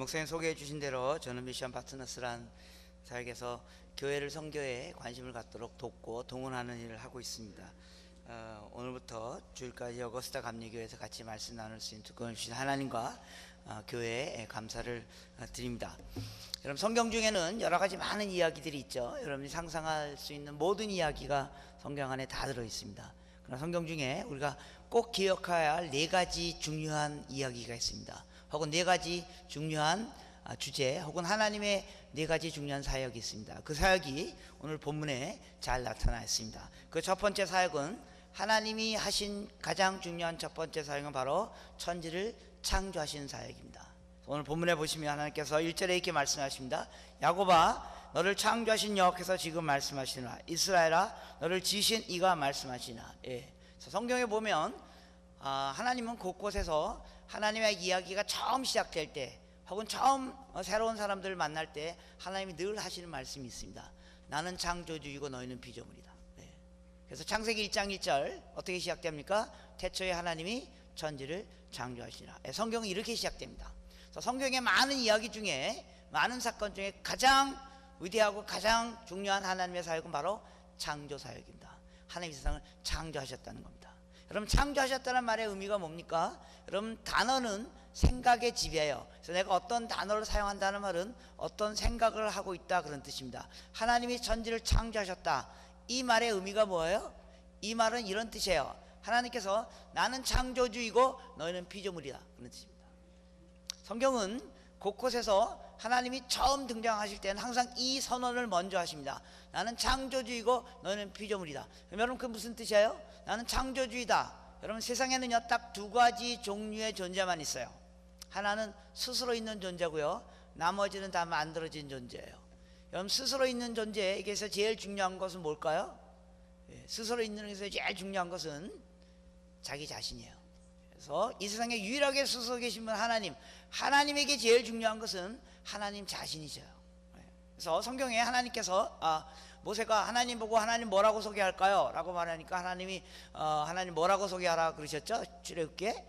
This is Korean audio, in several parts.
목사님 소개해 주신 대로 저는 미션 파트너스란 사역에서 교회를 선교에 관심을 갖도록 돕고 동원하는 일을 하고 있습니다. 오늘부터 주일까지 어거스타 감리교회에서 같이 말씀 나눌 수 있는 특권을 주신 하나님과 교회에 감사를 드립니다. 여러분, 성경 중에는 여러 가지 많은 이야기들이 있죠. 여러분이 상상할 수 있는 모든 이야기가 성경 안에 다 들어 있습니다. 그러나 성경 중에 우리가 꼭 기억해야 할 네 가지 중요한 이야기가 있습니다. 혹은 네 가지 중요한 주제, 혹은 하나님의 네 가지 중요한 사역이 있습니다. 그 사역이 오늘 본문에 잘 나타나 있습니다. 그 첫 번째 사역은, 하나님이 하신 가장 중요한 첫 번째 사역은 바로 천지를 창조하신 사역입니다. 오늘 본문에 보시면 하나님께서 1절에 이렇게 말씀하십니다. 야곱아, 너를 창조하신 여호와께서 지금 말씀하시나, 이스라엘아, 너를 지으신 이가 말씀하시나. 성경에 보면 하나님은 곳곳에서 하나님의 이야기가 처음 시작될 때, 혹은 처음 새로운 사람들을 만날 때 하나님이 늘 하시는 말씀이 있습니다. 나는 창조주이고 너희는 피조물이다. 그래서 창세기 1장 1절 어떻게 시작됩니까? 태초에 하나님이 천지를 창조하시니라. 성경은 이렇게 시작됩니다. 그래서 성경의 많은 이야기 중에, 많은 사건 중에 가장 위대하고 가장 중요한 하나님의 사역은 바로 창조 사역입니다. 하나님이 세상을 창조하셨다는 겁니다. 여러분, 창조하셨다는 말의 의미가 뭡니까? 여러분, 단어는 생각의 지배예요. 그래서 내가 어떤 단어를 사용한다는 말은 어떤 생각을 하고 있다, 그런 뜻입니다. 하나님이 천지를 창조하셨다, 이 말의 의미가 뭐예요? 이 말은 이런 뜻이에요. 하나님께서 나는 창조주이고 너희는 피조물이다, 그런 뜻입니다. 성경은 곳곳에서 하나님이 처음 등장하실 때는 항상 이 선언을 먼저 하십니다. 나는 창조주이고 너희는 피조물이다. 여러분, 그 무슨 뜻이에요? 나는 창조주이다. 여러분, 세상에는요 딱 두 가지 종류의 존재만 있어요. 하나는 스스로 있는 존재고요, 나머지는 다 만들어진 존재예요. 여러분, 스스로 있는 존재에게서 제일 중요한 것은 뭘까요? 스스로 있는 것에서 제일 중요한 것은 자기 자신이에요. 그래서 이 세상에 유일하게 스스로 계신 분 하나님, 하나님에게 제일 중요한 것은 하나님 자신이죠. 그래서 성경에 하나님께서 모세가 하나님 보고 하나님 뭐라고 소개할까요? 라고 말하니까 하나님이 하나님 뭐라고 소개하라 그러셨죠? 출애굽기에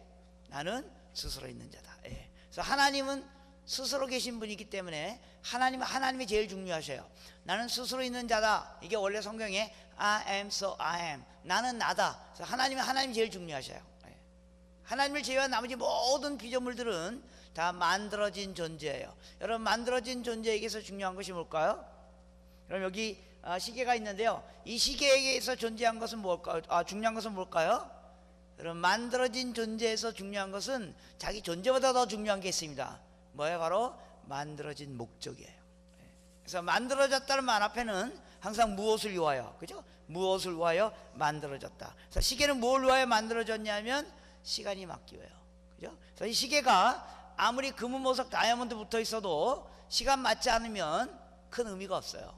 나는 스스로 있는 자다. 그래서 하나님은 스스로 계신 분이기 때문에 하나님이 제일 중요하셔요. 나는 스스로 있는 자다. 이게 원래 성경에 I am so I am, 나는 나다. 그래서 하나님이 제일 중요하셔요. 하나님을 제외한 나머지 모든 피조물들은 다 만들어진 존재예요. 여러분, 만들어진 존재에게서 중요한 것이 뭘까요? 그럼 여기 시계가 있는데요, 이 시계에게서 존재한 것은 뭘까요? 중요한 것은 뭘까요? 여러분, 만들어진 존재에서 중요한 것은 자기 존재보다 더 중요한 게 있습니다. 뭐예요? 바로 만들어진 목적이에요. 그래서 만들어졌다는 말 앞에는 항상 무엇을 위하여, 그죠? 무엇을 위하여 만들어졌다. 그래서 시계는 뭘 위하여 만들어졌냐면 시간이 맞기 위해요. 그죠? 그래서 이 시계가 아무리 금은 보석 다이아몬드 붙어 있어도 시간 맞지 않으면 큰 의미가 없어요.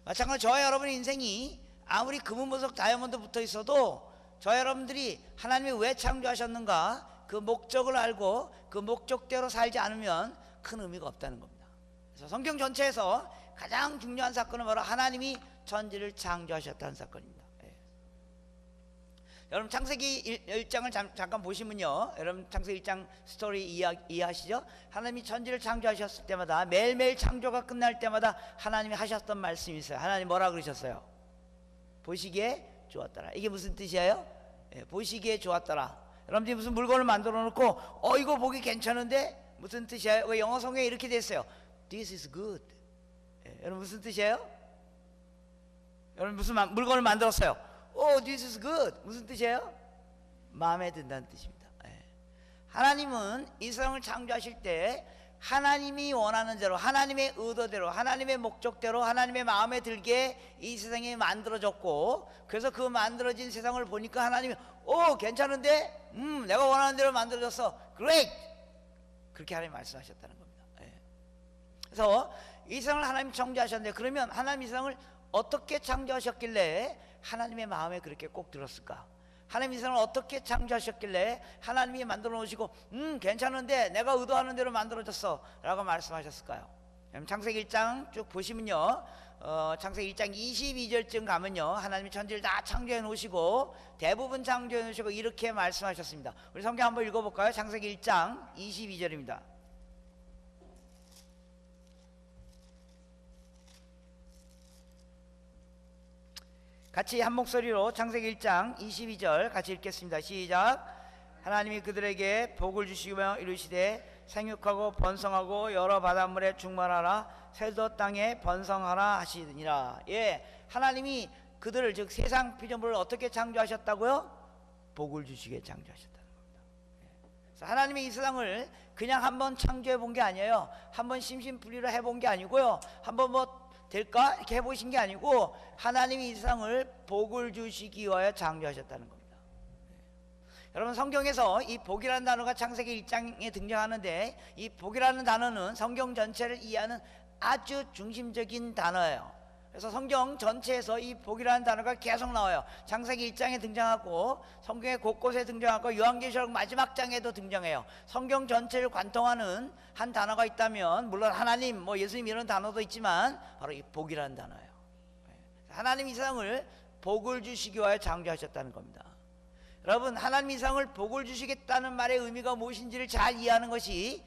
마찬가지로 저와 여러분의 인생이 아무리 금은 보석 다이아몬드 붙어 있어도 저와 여러분들이 하나님이 왜 창조하셨는가, 그 목적을 알고 그 목적대로 살지 않으면 큰 의미가 없다는 겁니다. 그래서 성경 전체에서 가장 중요한 사건은 바로 하나님이 천지를 창조하셨다는 사건입니다. 여러분, 창세기 1장을 잠깐 보시면요, 여러분 창세기 1장 스토리 이해하시죠? 하나님이 천지를 창조하셨을 때마다, 매일매일 창조가 끝날 때마다 하나님이 하셨던 말씀이 있어요. 하나님 뭐라 그러셨어요? 보시기에 좋았더라. 이게 무슨 뜻이에요? 보시기에 좋았더라. 여러분들이 무슨 물건을 만들어 놓고 이거 보기 괜찮은데, 무슨 뜻이에요? 왜 영어 성경에 이렇게 됐어요? This is good. 여러분, 무슨 뜻이에요? 여러분, 무슨 물건을 만들었어요? This is good. 무슨 뜻이에요? 마음에 든다는 뜻입니다. 하나님은 이 세상을 창조하실 때 하나님이 원하는 대로, 하나님의 의도대로, 하나님의 목적대로, 하나님의 마음에 들게 이 세상이 만들어졌고, 그래서 그 만들어진 세상을 보니까 하나님이 괜찮은데? 내가 원하는 대로 만들어졌어. Great! 그렇게 하나님이 말씀하셨다는 겁니다. 그래서 이 세상을 하나님이 창조하셨는데, 그러면 하나님 이 세상을 어떻게 창조하셨길래 하나님의 마음에 그렇게 꼭 들었을까? 하나님 이 세상을 어떻게 창조하셨길래 하나님이 만들어 놓으시고 괜찮은데 내가 의도하는 대로 만들어졌어 라고 말씀하셨을까요? 창세기 1장 쭉 보시면요, 창세기 1장 22절쯤 가면요, 하나님이 천지를 다 창조해 놓으시고, 대부분 창조해 놓으시고 이렇게 말씀하셨습니다. 우리 성경 한번 읽어볼까요? 창세기 1장 22절입니다. 같이 한 목소리로 창세기 1장 22절 같이 읽겠습니다. 시작. 하나님이 그들에게 복을 주시며 이르시되 생육하고 번성하고 여러 바닷물에 충만하라 새도 땅에 번성하라 하시니라. 예, 하나님이 그들을 즉 세상 피조물을 어떻게 창조하셨다고요? 복을 주시게 창조하셨다는 겁니다. 그래서 하나님이 이 세상을 그냥 한번 창조해 본 게 아니에요. 한번 심심풀이로 해본 게 아니고요. 한번 뭐 될까 이렇게 해보신 게 아니고 하나님이 이 세상을 복을 주시기 위하여 창조하셨다는 겁니다. 여러분, 성경에서 이 복이라는 단어가 창세기 1장에 등장하는데 이 복이라는 단어는 성경 전체를 이해하는 아주 중심적인 단어예요. 그래서 성경 전체에서 이 복이라는 단어가 계속 나와요. 창세기 1장에 등장하고 성경의 곳곳에 등장하고 요한계시록 마지막 장에도 등장해요. 성경 전체를 관통하는 한 단어가 있다면 물론 하나님, 뭐 예수님 이런 단어도 있지만 바로 이 복이라는 단어예요. 하나님 이 세상을 복을 주시기 위하여 창조하셨다는 겁니다. 여러분, 하나님 이 세상을 복을 주시겠다는 말의 의미가 무엇인지를 잘 이해하는 것이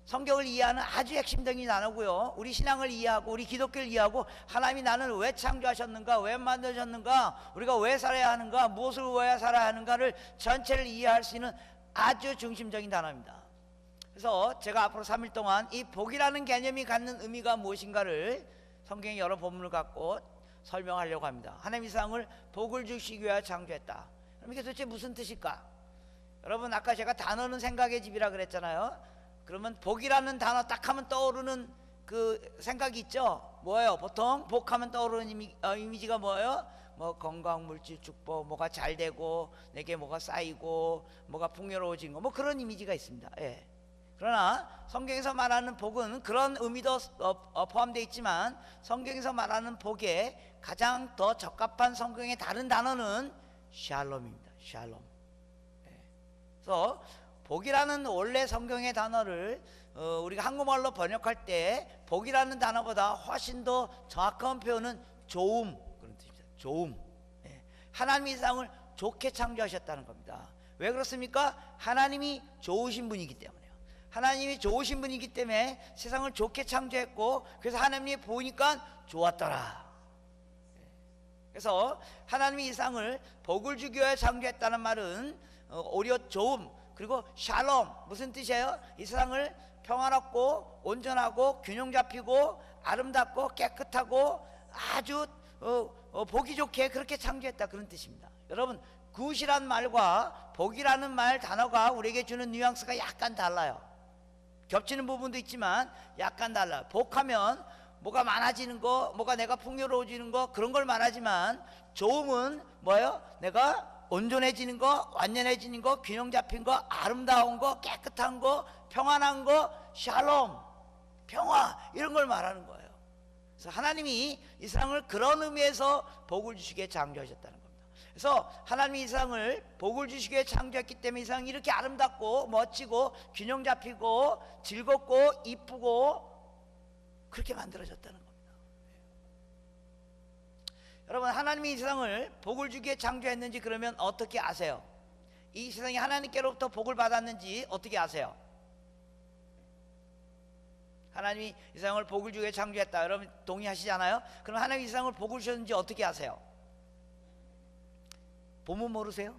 성경을 이해하는 아주 핵심적인 단어고요. 우리 신앙을 이해하고 우리 기독교를 이해하고 하나님이 나는 왜 창조하셨는가, 왜 만드셨는가, 우리가 왜 살아야 하는가, 무엇을 왜 살아야 하는가를 전체를 이해할 수 있는 아주 중심적인 단어입니다. 그래서 제가 앞으로 3일 동안 이 복이라는 개념이 갖는 의미가 무엇인가를 성경의 여러 본문을 갖고 설명하려고 합니다. 하나님 이 세상을 복을 주시기 위하여 창조했다. 그럼 이게 도대체 무슨 뜻일까? 여러분, 아까 제가 단어는 생각의 집이라 그랬잖아요. 그러면 복이라는 단어 딱 하면 떠오르는 그 생각이 있죠. 뭐예요? 보통 복하면 떠오르는 이미지가 뭐예요? 뭐 건강, 물질, 축복, 뭐가 잘 되고 내게 뭐가 쌓이고 뭐가 풍요로워진 거, 뭐 그런 이미지가 있습니다. 예. 그러나 성경에서 말하는 복은 그런 의미도 포함되어 있지만 성경에서 말하는 복에 가장 더 적합한 성경의 다른 단어는 샬롬입니다. 샬롬. 예. 그래서 복이라는 원래 성경의 단어를 우리가 한국말로 번역할 때 복이라는 단어보다 훨씬 더 정확한 표현은 좋음, 그런 뜻입니다. 좋음. 예. 하나님이 이 세상을 좋게 창조하셨다는 겁니다. 왜 그렇습니까? 하나님이 좋으신 분이기 때문에요. 하나님이 좋으신 분이기 때문에 세상을 좋게 창조했고, 그래서 하나님이 보니까 좋았더라. 예. 그래서 하나님이 이 세상을 복을 주기 위해 창조했다는 말은 오히려 좋음, 그리고 샬롬, 무슨 뜻이에요? 이 세상을 평화롭고 온전하고 균형 잡히고 아름답고 깨끗하고 아주 보기 좋게 그렇게 창조했다, 그런 뜻입니다. 여러분, 굿이란 말과 복이라는 말 단어가 우리에게 주는 뉘앙스가 약간 달라요. 겹치는 부분도 있지만 약간 달라요. 복하면 뭐가 많아지는 거, 뭐가 내가 풍요로워지는 거, 그런 걸 말하지만 좋음은 뭐예요? 내가 온전해지는 거, 완전해지는 거, 균형 잡힌 거, 아름다운 거, 깨끗한 거, 평안한 거, 샬롬, 평화, 이런 걸 말하는 거예요. 그래서 하나님이 이 세상을 그런 의미에서 복을 주시기에 창조하셨다는 겁니다. 그래서 하나님이 이 세상을 복을 주시기에 창조했기 때문에 이 세상이 이렇게 아름답고 멋지고 균형 잡히고 즐겁고 이쁘고 그렇게 만들어졌다는 겁니다. 여러분, 하나님이 이 세상을 복을 주기에 창조했는지 그러면 어떻게 아세요? 이 세상이 하나님께로부터 복을 받았는지 어떻게 아세요? 하나님이 이 세상을 복을 주기에 창조했다, 여러분 동의하시잖아요? 그럼 하나님이 이 세상을 복을 주셨는지 어떻게 아세요? 보면 모르세요?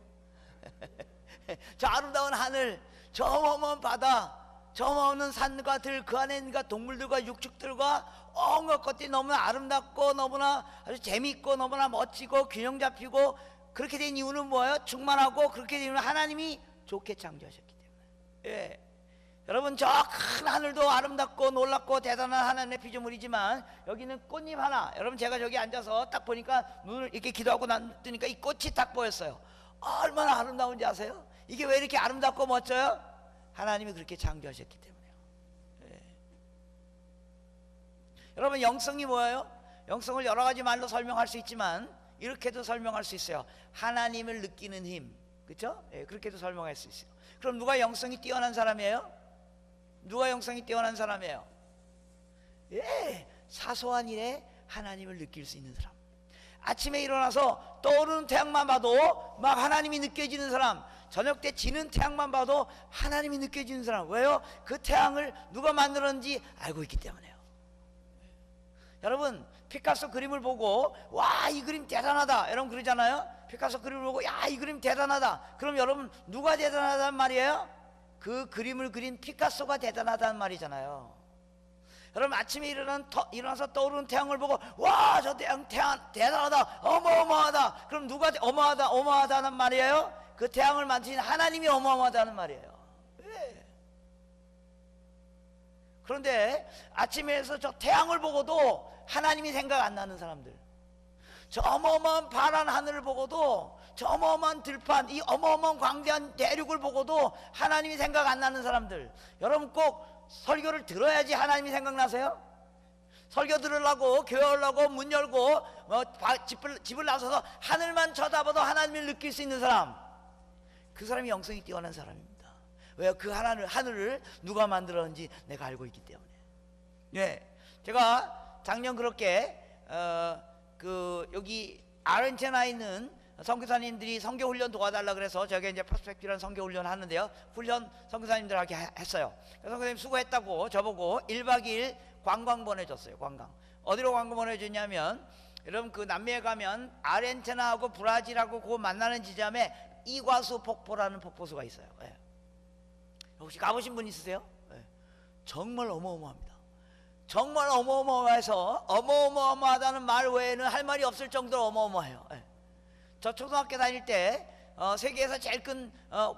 저 아름다운 하늘, 저 어마어마한 바다, 저 어마어마한 산과 들, 그 안에 있는 동물들과 육축들과 온갖 것들이 너무나 아름답고 너무나 아주 재미있고 너무나 멋지고 균형 잡히고 그렇게 된 이유는 뭐예요? 충만하고 그렇게 된 이유는 하나님이 좋게 창조하셨기 때문에. 예. 여러분, 저 큰 하늘도 아름답고 놀랍고 대단한 하나님의 피조물이지만 여기는 꽃잎 하나, 여러분 제가 저기 앉아서 딱 보니까 눈을 이렇게 기도하고 뜨니까 이 꽃이 딱 보였어요. 얼마나 아름다운지 아세요? 이게 왜 이렇게 아름답고 멋져요? 하나님이 그렇게 창조하셨기 때문에요. 예. 여러분, 영성이 뭐예요? 영성을 여러 가지 말로 설명할 수 있지만 이렇게도 설명할 수 있어요. 하나님을 느끼는 힘, 그렇죠? 예, 그렇게도 설명할 수 있어요. 그럼 누가 영성이 뛰어난 사람이에요? 누가 영성이 뛰어난 사람이에요? 예, 사소한 일에 하나님을 느낄 수 있는 사람. 아침에 일어나서 떠오르는 태양만 봐도 막 하나님이 느껴지는 사람, 저녁 때 지는 태양만 봐도 하나님이 느껴지는 사람. 왜요? 그 태양을 누가 만들었는지 알고 있기 때문에요. 여러분, 피카소 그림을 보고 와, 이 그림 대단하다 여러분 그러잖아요. 피카소 그림을 보고 야, 이 그림 대단하다. 그럼 여러분 누가 대단하다는 말이에요? 그 그림을 그린 피카소가 대단하다는 말이잖아요. 여러분 아침에 일어나서 떠오르는 태양을 보고 와, 저 태양 대단하다, 어마어마하다. 그럼 누가 어마어마하다는 말이에요? 그 태양을 만드신 하나님이 어마어마하다는 말이에요. 왜? 그런데 아침에서 저 태양을 보고도 하나님이 생각 안 나는 사람들, 저 어마어마한 파란 하늘을 보고도, 저 어마어마한 들판, 이 어마어마한 광대한 대륙을 보고도 하나님이 생각 안 나는 사람들, 여러분 꼭 설교를 들어야지 하나님이 생각나세요? 설교 들으려고 교회 오려고 문 열고 집을 나서서 하늘만 쳐다봐도 하나님을 느낄 수 있는 사람, 그 사람이 영성이 뛰어난 사람입니다. 왜요? 그 하늘을 누가 만들었는지 내가 알고 있기 때문에. 예, 제가 작년 그렇게 여기 아르헨티나에 있는 선교사님들이 선교훈련 도와달라 그래서 저게 이제 퍼스펙티브라는 선교훈련 하는데요, 훈련 선교사님들하게 했어요. 선교사님 수고했다고 저보고 1박 2일 관광 보내줬어요. 관광. 어디로 관광 보내줬냐면, 여러분 그 남미에 가면 아르헨티나하고 브라질하고 그 만나는 지점에 이과수 폭포라는 폭포수가 있어요. 예. 혹시 가보신 분 있으세요? 예. 정말 어마어마합니다. 정말 어마어마해서 어마어마하다는 말 외에는 할 말이 없을 정도로 어마어마해요. 예. 저 초등학교 다닐 때 세계에서 제일 큰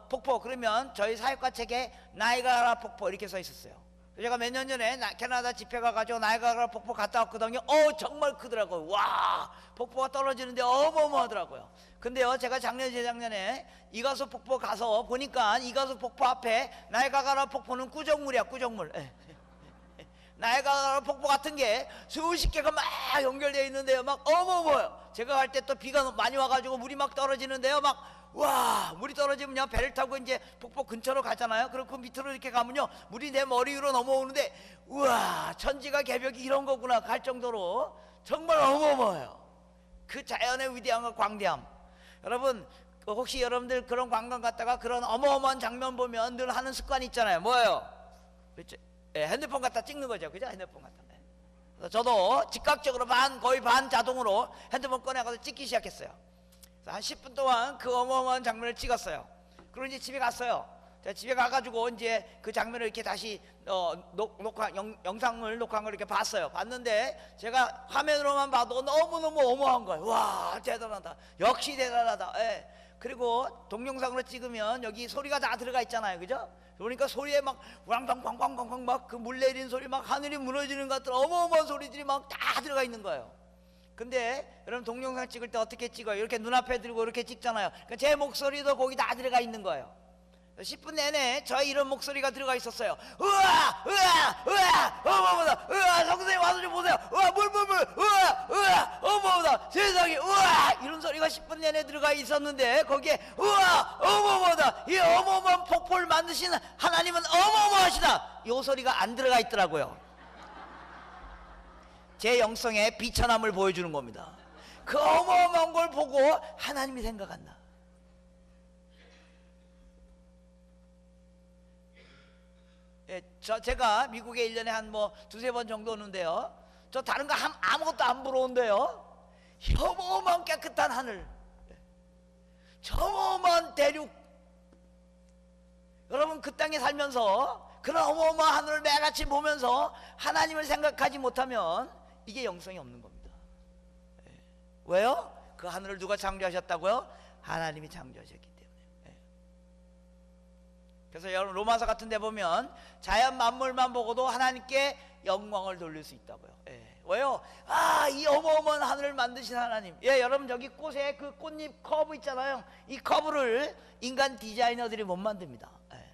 폭포 그러면 저희 사회과 책에 나이아가라 폭포 이렇게 써 있었어요. 제가 몇 년 전에 캐나다 집회 가가지고 나이아가라 폭포 갔다 왔거든요. 정말 크더라고요. 와, 폭포가 떨어지는데 어마어마하더라고요. 근데요, 제가 작년 재작년에 이가수 폭포 가서 보니까 이가수 폭포 앞에 나이아가라 폭포는 구정물이야, 구정물. 나이아가라 폭포 같은 게 수십 개가 막 연결되어 있는데요, 막 어마어마해요. 제가 갈 때 또 비가 많이 와가지고 물이 막 떨어지는데요, 와, 물이 떨어지면요, 배를 타고 이제 폭포 근처로 가잖아요. 그리고 그 밑으로 이렇게 가면요, 물이 내 머리 위로 넘어오는데, 우와, 천지가 개벽이 이런 거구나 갈 정도로 정말 어마어마해요. 그 자연의 위대함과 광대함. 여러분 혹시 여러분들 그런 관광 갔다가 그런 어마어마한 장면 보면 늘 하는 습관이 있잖아요. 뭐예요? 그렇죠? 예, 핸드폰 갖다 찍는 거죠. 그죠? 핸드폰 갖다. 그래서 저도 즉각적으로 거의 반 자동으로 핸드폰 꺼내가서 찍기 시작했어요. 그래서 한 10분 동안 그 어마어마한 장면을 찍었어요. 그리고 이제 집에 갔어요. 제가 집에 가가지고 이제 그 장면을 이렇게 다시 영상을 녹화한 걸 이렇게 봤어요. 봤는데 제가 화면으로만 봐도 너무너무 어마어마한 거예요. 와, 대단하다. 역시 대단하다. 예. 그리고 동영상으로 찍으면 여기 소리가 다 들어가 있잖아요. 그죠? 그러니까 소리에 막 우랑탕 막 그 물 내리는 소리, 막 하늘이 무너지는 것 같은 어마어마한 소리들이 막 다 들어가 있는 거예요. 근데 여러분 동영상 찍을 때 어떻게 찍어요? 이렇게 눈앞에 들고 이렇게 찍잖아요. 그러니까 제 목소리도 거기 다 들어가 있는 거예요. 10분 내내 저의 이런 목소리가 들어가 있었어요. 우와, 우와, 우와, 어머머다, 우와, 성선생님 와서 좀 보세요. 우와, 물, 우와, 우와, 어머머다, 세상에, 우와, 이런 소리가 10분 내내 들어가 있었는데 거기에 우와, 어머머다, 이 어마어마한 폭포를 만드신 하나님은 어마어마하시다, 이 소리가 안 들어가 있더라고요. 제 영성의 비천함을 보여주는 겁니다. 그 어마어마한 걸 보고 하나님이 생각 안 나. 예, 제가 미국에 1년에 한 두세 번 정도 오는데요, 저 다른 거 아무것도 안 부러운데요, 어마어마한 깨끗한 하늘, 저 어마어마한 대륙, 여러분 그 땅에 살면서 그런 어마어마한 하늘을 매일같이 보면서 하나님을 생각하지 못하면 이게 영성이 없는 겁니다. 예. 왜요? 그 하늘을 누가 창조하셨다고요? 하나님이 창조하셨기 때문에. 그래서 여러분 로마서 같은 데 보면 자연 만물만 보고도 하나님께 영광을 돌릴 수 있다고요. 예. 왜요? 이 어마어마한 하늘을 만드신 하나님. 예, 여러분 저기 꽃에 그 꽃잎 커브 있잖아요. 이 커브를 인간 디자이너들이 못 만듭니다. 예.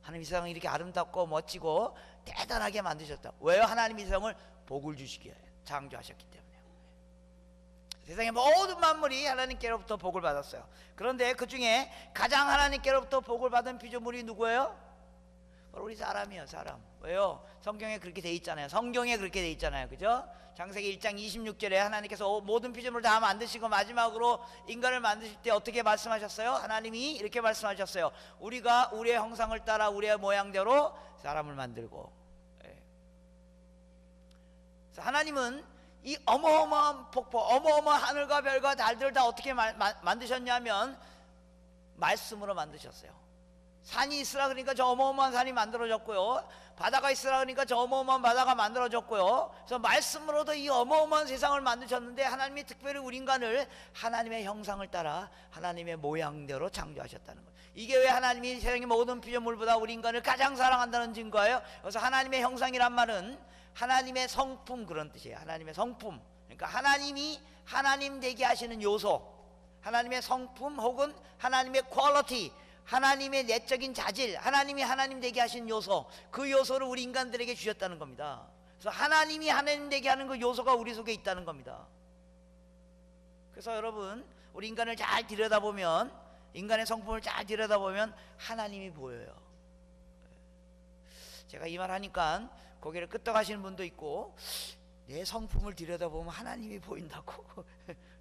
하나님 이 세상을 이렇게 아름답고 멋지고 대단하게 만드셨다. 왜요? 하나님 이 세상을 복을 주시기에 창조하셨기 때문에. 세상의 모든 만물이 하나님께로부터 복을 받았어요. 그런데 그 중에 가장 하나님께로부터 복을 받은 피조물이 누구예요? 바로 우리 사람이에요. 사람. 왜요? 성경에 그렇게 돼 있잖아요. 성경에 그렇게 돼 있잖아요. 그죠? 창세기 1장 26절에 하나님께서 모든 피조물을 다 만드시고 마지막으로 인간을 만드실 때 어떻게 말씀하셨어요? 하나님이 이렇게 말씀하셨어요. 우리가 우리의 형상을 따라 우리의 모양대로 사람을 만들고. 하나님은 이 어마어마한 폭포, 어마어마한 하늘과 별과 달들을 다 어떻게 만드셨냐면 말씀으로 만드셨어요. 산이 있으라 그러니까 저 어마어마한 산이 만들어졌고요, 바다가 있으라 그러니까 저 어마어마한 바다가 만들어졌고요. 그래서 말씀으로도 이 어마어마한 세상을 만드셨는데, 하나님이 특별히 우리 인간을 하나님의 형상을 따라 하나님의 모양대로 창조하셨다는 거예요. 이게 왜 하나님이 세상의 모든 피조물보다 우리 인간을 가장 사랑한다는 증거예요. 그래서 하나님의 형상이란 말은 하나님의 성품, 그런 뜻이에요. 하나님의 성품, 그러니까 하나님이 하나님 되게 하시는 요소, 하나님의 성품 혹은 하나님의 퀄리티, 하나님의 내적인 자질, 하나님이 하나님 되게 하신 요소, 그 요소를 우리 인간들에게 주셨다는 겁니다. 그래서 하나님이 하나님 되게 하는 그 요소가 우리 속에 있다는 겁니다. 그래서 여러분, 우리 인간을 잘 들여다보면, 인간의 성품을 잘 들여다보면 하나님이 보여요. 제가 이 말 하니까 고개를 끄덕하시는 분도 있고, 내 성품을 들여다보면 하나님이 보인다고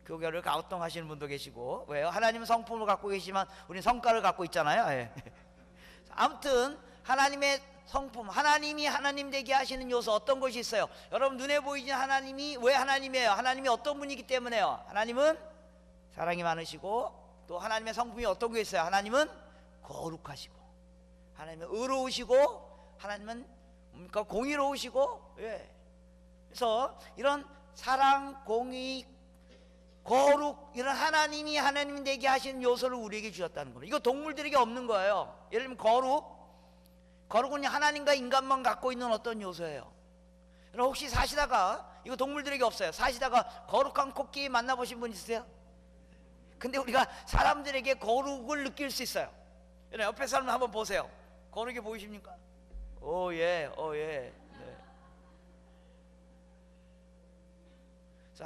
고개를 갸우뚱하시는 분도 계시고. 왜요? 하나님은 성품을 갖고 계시지만 우리는 성과를 갖고 있잖아요. 예. 아무튼 하나님의 성품, 하나님이 하나님 되게 하시는 요소 어떤 것이 있어요? 여러분, 눈에 보이는 하나님이 왜 하나님이에요? 하나님이 어떤 분이기 때문에요? 하나님은 사랑이 많으시고, 또 하나님의 성품이 어떤 게 있어요? 하나님은 거룩하시고, 하나님은 의로우시고, 하나님은 공의로우시고. 예. 그래서 이런 사랑, 공의, 거룩, 이런 하나님이 하나님 되게 하시는 요소를 우리에게 주셨다는 겁니다. 이거 동물들에게 없는 거예요. 예를 들면 거룩은 하나님과 인간만 갖고 있는 어떤 요소예요. 여러분, 혹시 사시다가, 이거 동물들에게 없어요, 사시다가 거룩한 코끼리 만나보신 분 있으세요? 근데 우리가 사람들에게 거룩을 느낄 수 있어요. 여러분, 옆에 사람 한번 보세요. 거룩해 보이십니까? 예. 네. 그래서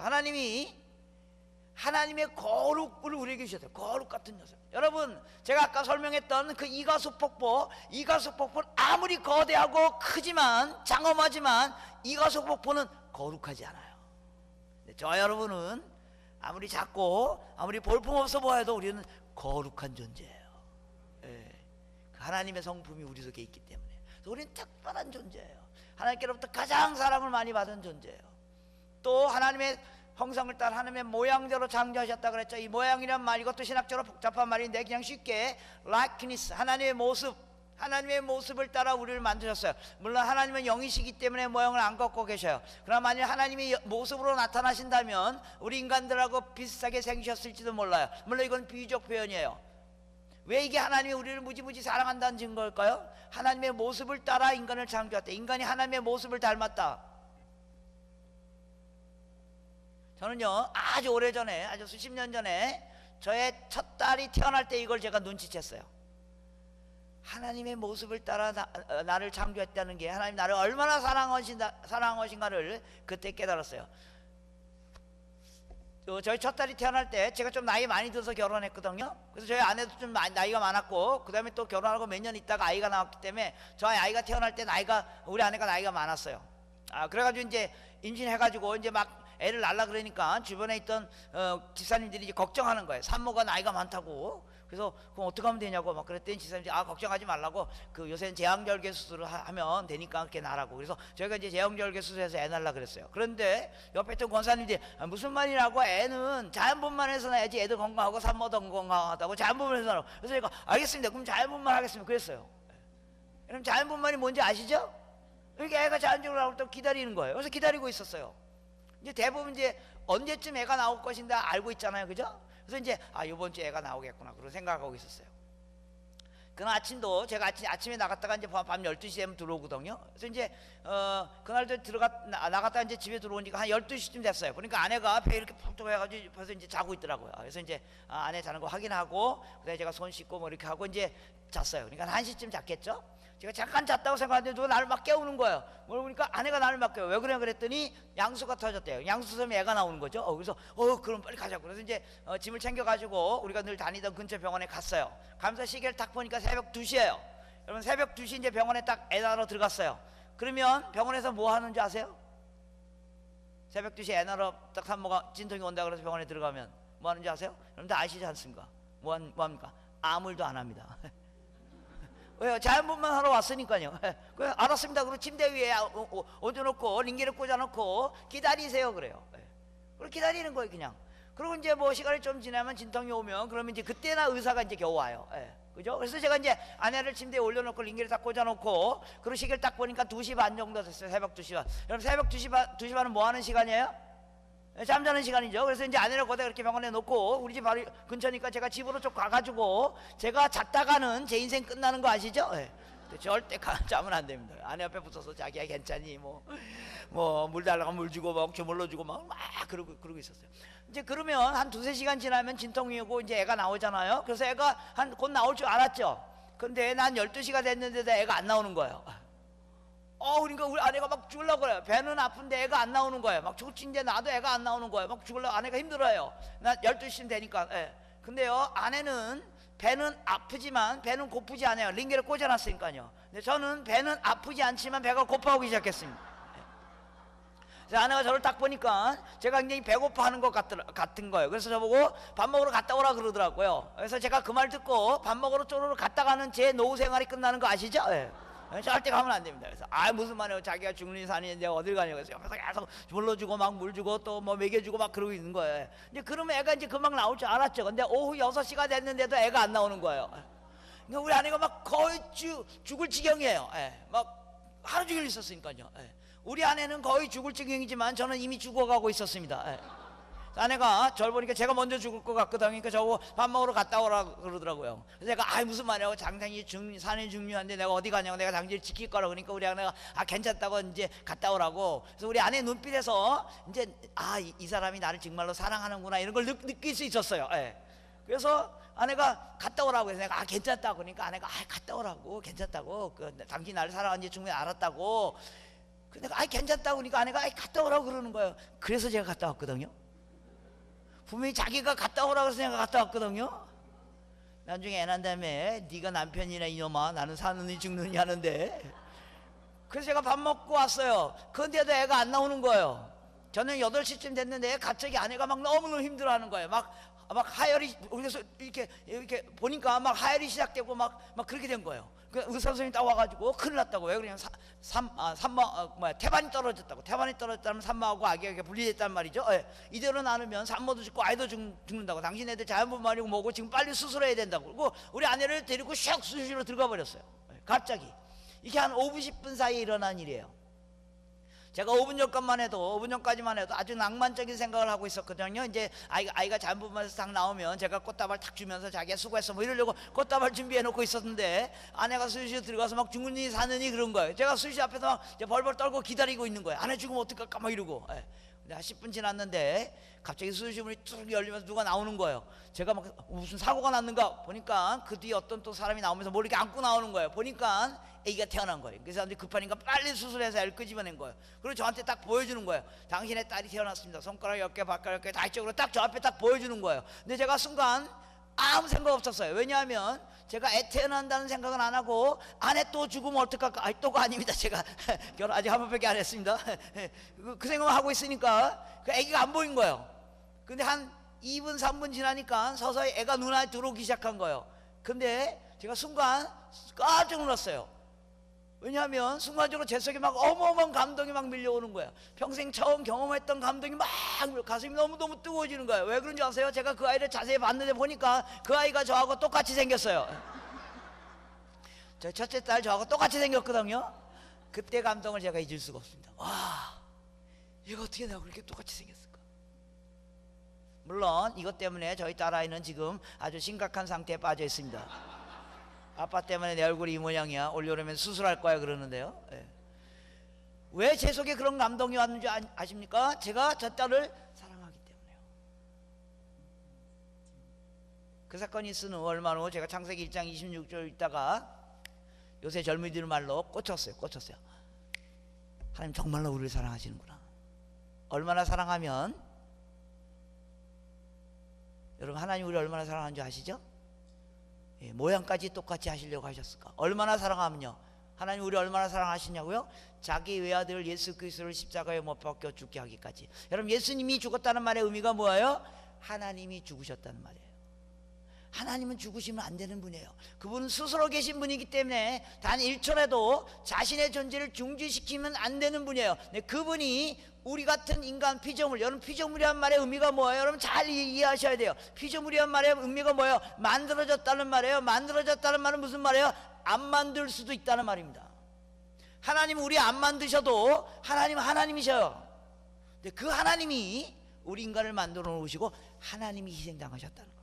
하나님의 거룩을 우리에게 주셨어요. 거룩 같은 녀석. 여러분, 제가 아까 설명했던 그 이가수 폭포는 아무리 거대하고 크지만, 장엄하지만 이가수 폭포는 거룩하지 않아요. 저 여러분은 아무리 작고 아무리 볼품없어 보여도 우리는 거룩한 존재예요. 예. 하나님의 성품이 우리 속에 있기 때문에. 그래서 우리는 특별한 존재예요. 하나님께로부터 가장 사랑을 많이 받은 존재예요. 또 하나님의 형상을 따라 하나님의 모양대로 창조하셨다 그랬죠. 이 모양이란 말, 이것도 신학적으로 복잡한 말인데 그냥 쉽게 likeness, 하나님의 모습을 따라 우리를 만드셨어요. 물론 하나님은 영이시기 때문에 모양을 안 갖고 계셔요. 그러나 만일 하나님이 모습으로 나타나신다면 우리 인간들하고 비슷하게 생기셨을지도 몰라요. 물론 이건 비유적 표현이에요. 왜 이게 하나님이 우리를 무지무지 사랑한다는 증거일까요? 하나님의 모습을 따라 인간을 창조했다. 인간이 하나님의 모습을 닮았다. 저는요, 아주 오래전에, 아주 수십 년 전에 저의 첫 딸이 태어날 때 이걸 제가 눈치챘어요. 하나님의 모습을 따라 나를 창조했다는 게 하나님 나를 얼마나 사랑한 것인가를 그때 깨달았어요. 저희 첫 딸이 태어날 때 제가 좀 나이 많이 들어서 결혼했거든요. 그래서 저희 아내도 좀 나이가 많았고, 그 다음에 또 결혼하고 몇 년 있다가 아이가 나왔기 때문에 저희 아이가 태어날 때 우리 아내가 나이가 많았어요. 그래가지고 이제 임신해가지고 이제 막 애를 낳으려 그러니까 주변에 있던 집사님들이 이제 걱정하는 거예요. 산모가 나이가 많다고. 그래서 그럼 어떻게 하면 되냐고 막 그랬더니 집사님들이 걱정하지 말라고, 요새는 제왕절개 수술을 하면 되니까 그렇게 나라고. 그래서 저희가 이제 제왕절개 수술해서 애 낳으려 그랬어요. 그런데 옆에 있던 권사님들이 무슨 말이라고, 애는 자연분만 해서 나야지, 애들 건강하고 산모도 건강하다고 자연분만 해서 나라고. 그래서 제가 알겠습니다, 그럼 자연분만 하겠습니다 그랬어요. 그럼 자연분만이 뭔지 아시죠? 이렇게 애가 자연적으로 나올 때 기다리는 거예요. 그래서 기다리고 있었어요. 이제 대부분 이제 언제쯤 애가 나올 것인가 알고 있잖아요, 그죠? 그래서 이제 이번 주에 애가 나오겠구나 그런 생각하고 있었어요. 그날 아침도 제가 아침에 나갔다가 이제 밤 12시 되면 들어오거든요. 그래서 이제 그날도 나갔다가 이제 집에 들어오니까 한 12시쯤 됐어요. 그러니까 아내가 앞에 이렇게 푹 해가지고 벌써 이제 자고 있더라고요. 그래서 이제 아내 자는 거 확인하고, 그다음에 제가 손 씻고 뭐 이렇게 하고 이제 잤어요. 그러니까 한 1시쯤 잤겠죠? 제가 잠깐 잤다고 생각하는데 누가 나를 막 깨우는 거예요. 그러니까 아내가 나를 막 깨워요. 왜 그래? 그랬더니 양수가 터졌대요. 양수섬에 애가 나오는 거죠. 그래서 그럼 빨리 가자고. 그래서 이제 짐을 챙겨가지고 우리가 늘 다니던 근처 병원에 갔어요. 가면서 시계를 딱 보니까 새벽 2시예요. 여러분, 새벽 2시 이제 병원에 딱 애 낳으러 들어갔어요. 그러면 병원에서 뭐 하는지 아세요? 새벽 2시에 애 낳으러 딱 산모가 진통이 온다 그래서 병원에 들어가면 뭐 하는지 아세요? 여러분들 아시지 않습니까? 뭐 합니까? 아무 일도 안 합니다. 왜요? 자연분만 하러 왔으니까요. 그래, 알았습니다. 그리고 침대 위에 얹어놓고 링겔을 꽂아놓고 기다리세요 그래요. 그리고 기다리는 거예요 그냥. 그리고 이제 뭐 시간이 좀 지나면 진통이 오면 그러면 이제 그때나 의사가 이제 겨우 와요. 그죠? 그래서 제가 이제 아내를 침대에 올려놓고 링겔을 딱 꽂아놓고 그리고 시계를 딱 보니까 2시 반 정도 됐어요. 새벽 2시 반. 여러분 새벽 2시 반은 뭐 하는 시간이에요? 잠자는 시간이죠. 그래서 이제 아내를 거기다 이렇게 병원에 놓고 우리 집 바로 근처니까 제가 집으로 좀 가가지고 제가 잤다가는 제 인생 끝나는 거 아시죠? 절대 잠은 안 됩니다. 아내 옆에 붙어서 자기야 괜찮니? 뭐 물 달라고 물 주고 막 주물러 주고 막 그러고 있었어요. 이제 그러면 한 2-3시간 지나면 진통이 오고 이제 애가 나오잖아요. 그래서 애가 곧 나올 줄 알았죠. 근데 난 12시가 됐는데도 애가 안 나오는 거예요. 그러니까 우리 아내가 막 죽으려고 그래요. 배는 아픈데 애가 안 나오는 거예요. 막 죽을진데 나도 애가 안 나오는 거예요. 막 죽으려고 아내가 힘들어요. 나 12시쯤 되니까. 근데요 아내는 배는 아프지만 배는 고프지 않아요. 링겔을 꽂아놨으니까요. 근데 저는 배는 아프지 않지만 배가 고파오기 시작했습니다. 그래서 아내가 저를 딱 보니까 제가 굉장히 배고파하는 것 같은 거예요. 그래서 저보고 밥 먹으러 갔다 오라 그러더라고요. 그래서 제가 그 말 듣고 밥 먹으러 쪼르르 갔다 가는 제 노후 생활이 끝나는 거 아시죠? 절대 가면 안 됩니다. 그래서 무슨 말이에요. 자기가 죽는 산인데 어딜 가냐고. 그래서 옆에서 계속 불러주고 막 물 주고 또 뭐 먹여주고 막 그러고 있는 거예요. 이제 그러면 애가 이제 금방 나올 줄 알았죠. 근데 오후 6시가 됐는데도 애가 안 나오는 거예요. 그러니까 우리 아내가 막 거의 죽을 지경이에요. 막 하루 종일 있었으니까요. 우리 아내는 거의 죽을 지경이지만 저는 이미 죽어가고 있었습니다. 아내가 저를 보니까 제가 먼저 죽을 것 같거든요. 그러니까 저보고 밥 먹으러 갔다 오라 그러더라고요. 그래서 제가 무슨 말이야, 장장이 산이 중요한데 내가 어디 가냐고, 내가 당신을 지킬 거라. 그러니까 우리 아내가 괜찮다고 이제 갔다 오라고. 그래서 우리 아내 눈빛에서 이제 이 사람이 나를 정말로 사랑하는구나 이런 걸 느낄 수 있었어요. 그래서 아내가 갔다 오라고 해서 내가 괜찮다고. 그러니까 아내가 갔다 오라고, 괜찮다고, 당신 나를 사랑하는지 충분히 알았다고. 근데 괜찮다고 그러니까 아내가 갔다 오라고 그러는 거예요. 그래서 제가 갔다 왔거든요. 분명히 자기가 갔다 오라고 해서 내가 갔다 왔거든요. 나중에 애 난 다음에 네가 남편이나 이놈아 나는 사느니 죽느니 하는데, 그래서 제가 밥 먹고 왔어요. 그런데도 애가 안 나오는 거예요. 저는 8시쯤 됐는데 갑자기 아내가 막 너무너무 힘들어하는 거예요. 막 하혈이, 그래서 이렇게 보니까 막 하혈이 시작되고 막 그렇게 된 거예요. 그 의사 선생님이 딱 와가지고 큰일 났다고. 왜 그러냐면 태반이 떨어졌다고. 태반이 떨어졌다면 산모하고 아기가 분리됐단 말이죠. 이대로 나누면 산모도 죽고 아이도 죽는다고. 당신 애들 자연분만이고 뭐고 지금 빨리 수술해야 된다고. 그리고 우리 아내를 데리고 슉 수술실로 들어가 버렸어요. 갑자기. 이게 한 5분 10분 사이에 일어난 일이에요. 제가 5분 전까지만 해도 아주 낭만적인 생각을 하고 있었거든요. 이제 아이가 자연분만에서 딱 나오면 제가 꽃다발 탁 주면서 자기가 수고했어 뭐 이러려고 꽃다발 준비해 놓고 있었는데, 아내가 수술실에 들어가서 막 죽느니 사느니 그런 거예요. 제가 수술실 앞에서 막 이제 벌벌 떨고 기다리고 있는 거예요. 아내 죽으면 어떡할까 막 이러고. 근데 한 10분 지났는데 갑자기 수술실 문이 쭉 열리면서 누가 나오는 거예요. 제가 막 무슨 사고가 났는가 보니까 그 뒤에 어떤 또 사람이 나오면서 뭘 이렇게 안고 나오는 거예요. 보니까 아기가 태어난 거예요. 그래서 사람들이 급하니까 빨리 수술해서 애를 끄집어낸 거예요. 그리고 저한테 딱 보여주는 거예요. 당신의 딸이 태어났습니다. 손가락 10개, 발가락 10개 다 이쪽으로 딱 저 앞에 딱 보여주는 거예요. 근데 제가 순간 아무 생각 없었어요. 왜냐하면 제가 애 태어난다는 생각은 안 하고 아내 또 죽으면 어떡할까. 또가 아닙니다. 제가 결혼 아직 한 번밖에 안 했습니다. 그 생각만 하고 있으니까 그 애기가 안 보인 거예요. 근데 한 2분 3분 지나니까 서서히 애가 눈에 들어오기 시작한 거예요. 근데 제가 순간 깜짝 놀랐어요. 왜냐하면 순간적으로 제 속에 막 어마어마한 감동이 막 밀려오는 거예요. 평생 처음 경험했던 감동이 막 가슴이 너무너무 뜨거워지는 거예요. 왜 그런지 아세요? 제가 그 아이를 자세히 봤는데 보니까 그 아이가 저하고 똑같이 생겼어요. 저 첫째 딸 저하고 똑같이 생겼거든요. 그때 감동을 제가 잊을 수가 없습니다. 와, 얘가 어떻게 내가 그렇게 똑같이 생겼을까? 물론 이것 때문에 저희 딸아이는 지금 아주 심각한 상태에 빠져 있습니다. 아빠 때문에 내 얼굴이 이 모양이야. 올여름엔 수술할 거야 그러는데요. 왜 제 속에 그런 감동이 왔는지 아십니까? 제가 저 딸을 사랑하기 때문에요. 그 사건이 있은 후 얼마 후 제가 창세기 1장 26절 읽다가 요새 젊은이들 말로 꽂혔어요. 하나님 정말로 우리를 사랑하시는구나. 얼마나 사랑하면, 여러분 하나님 우리 얼마나 사랑하는 줄 아시죠? 모양까지 똑같이 하시려고 하셨을까? 얼마나 사랑하면요, 하나님 우리 얼마나 사랑하시냐고요? 자기 외아들 예수 그리스도를 십자가에 못 박혀 죽게 하기까지. 여러분 예수님이 죽었다는 말의 의미가 뭐예요? 하나님이 죽으셨다는 말이에요. 하나님은 죽으시면 안 되는 분이에요. 그분은 스스로 계신 분이기 때문에 단 1초라도 자신의 존재를 중지시키면 안 되는 분이에요. 근데 그분이 우리 같은 인간 피조물, 여러분 피조물이란 말의 의미가 뭐예요? 여러분 잘 이해하셔야 돼요. 피조물이란 말의 의미가 뭐예요? 만들어졌다는 말이에요. 만들어졌다는 말은 무슨 말이에요? 안 만들 수도 있다는 말입니다. 하나님은 우리 안 만드셔도 하나님은 하나님이셔요. 근데 그 하나님이 우리 인간을 만들어 놓으시고 하나님이 희생당하셨다는 겁니다.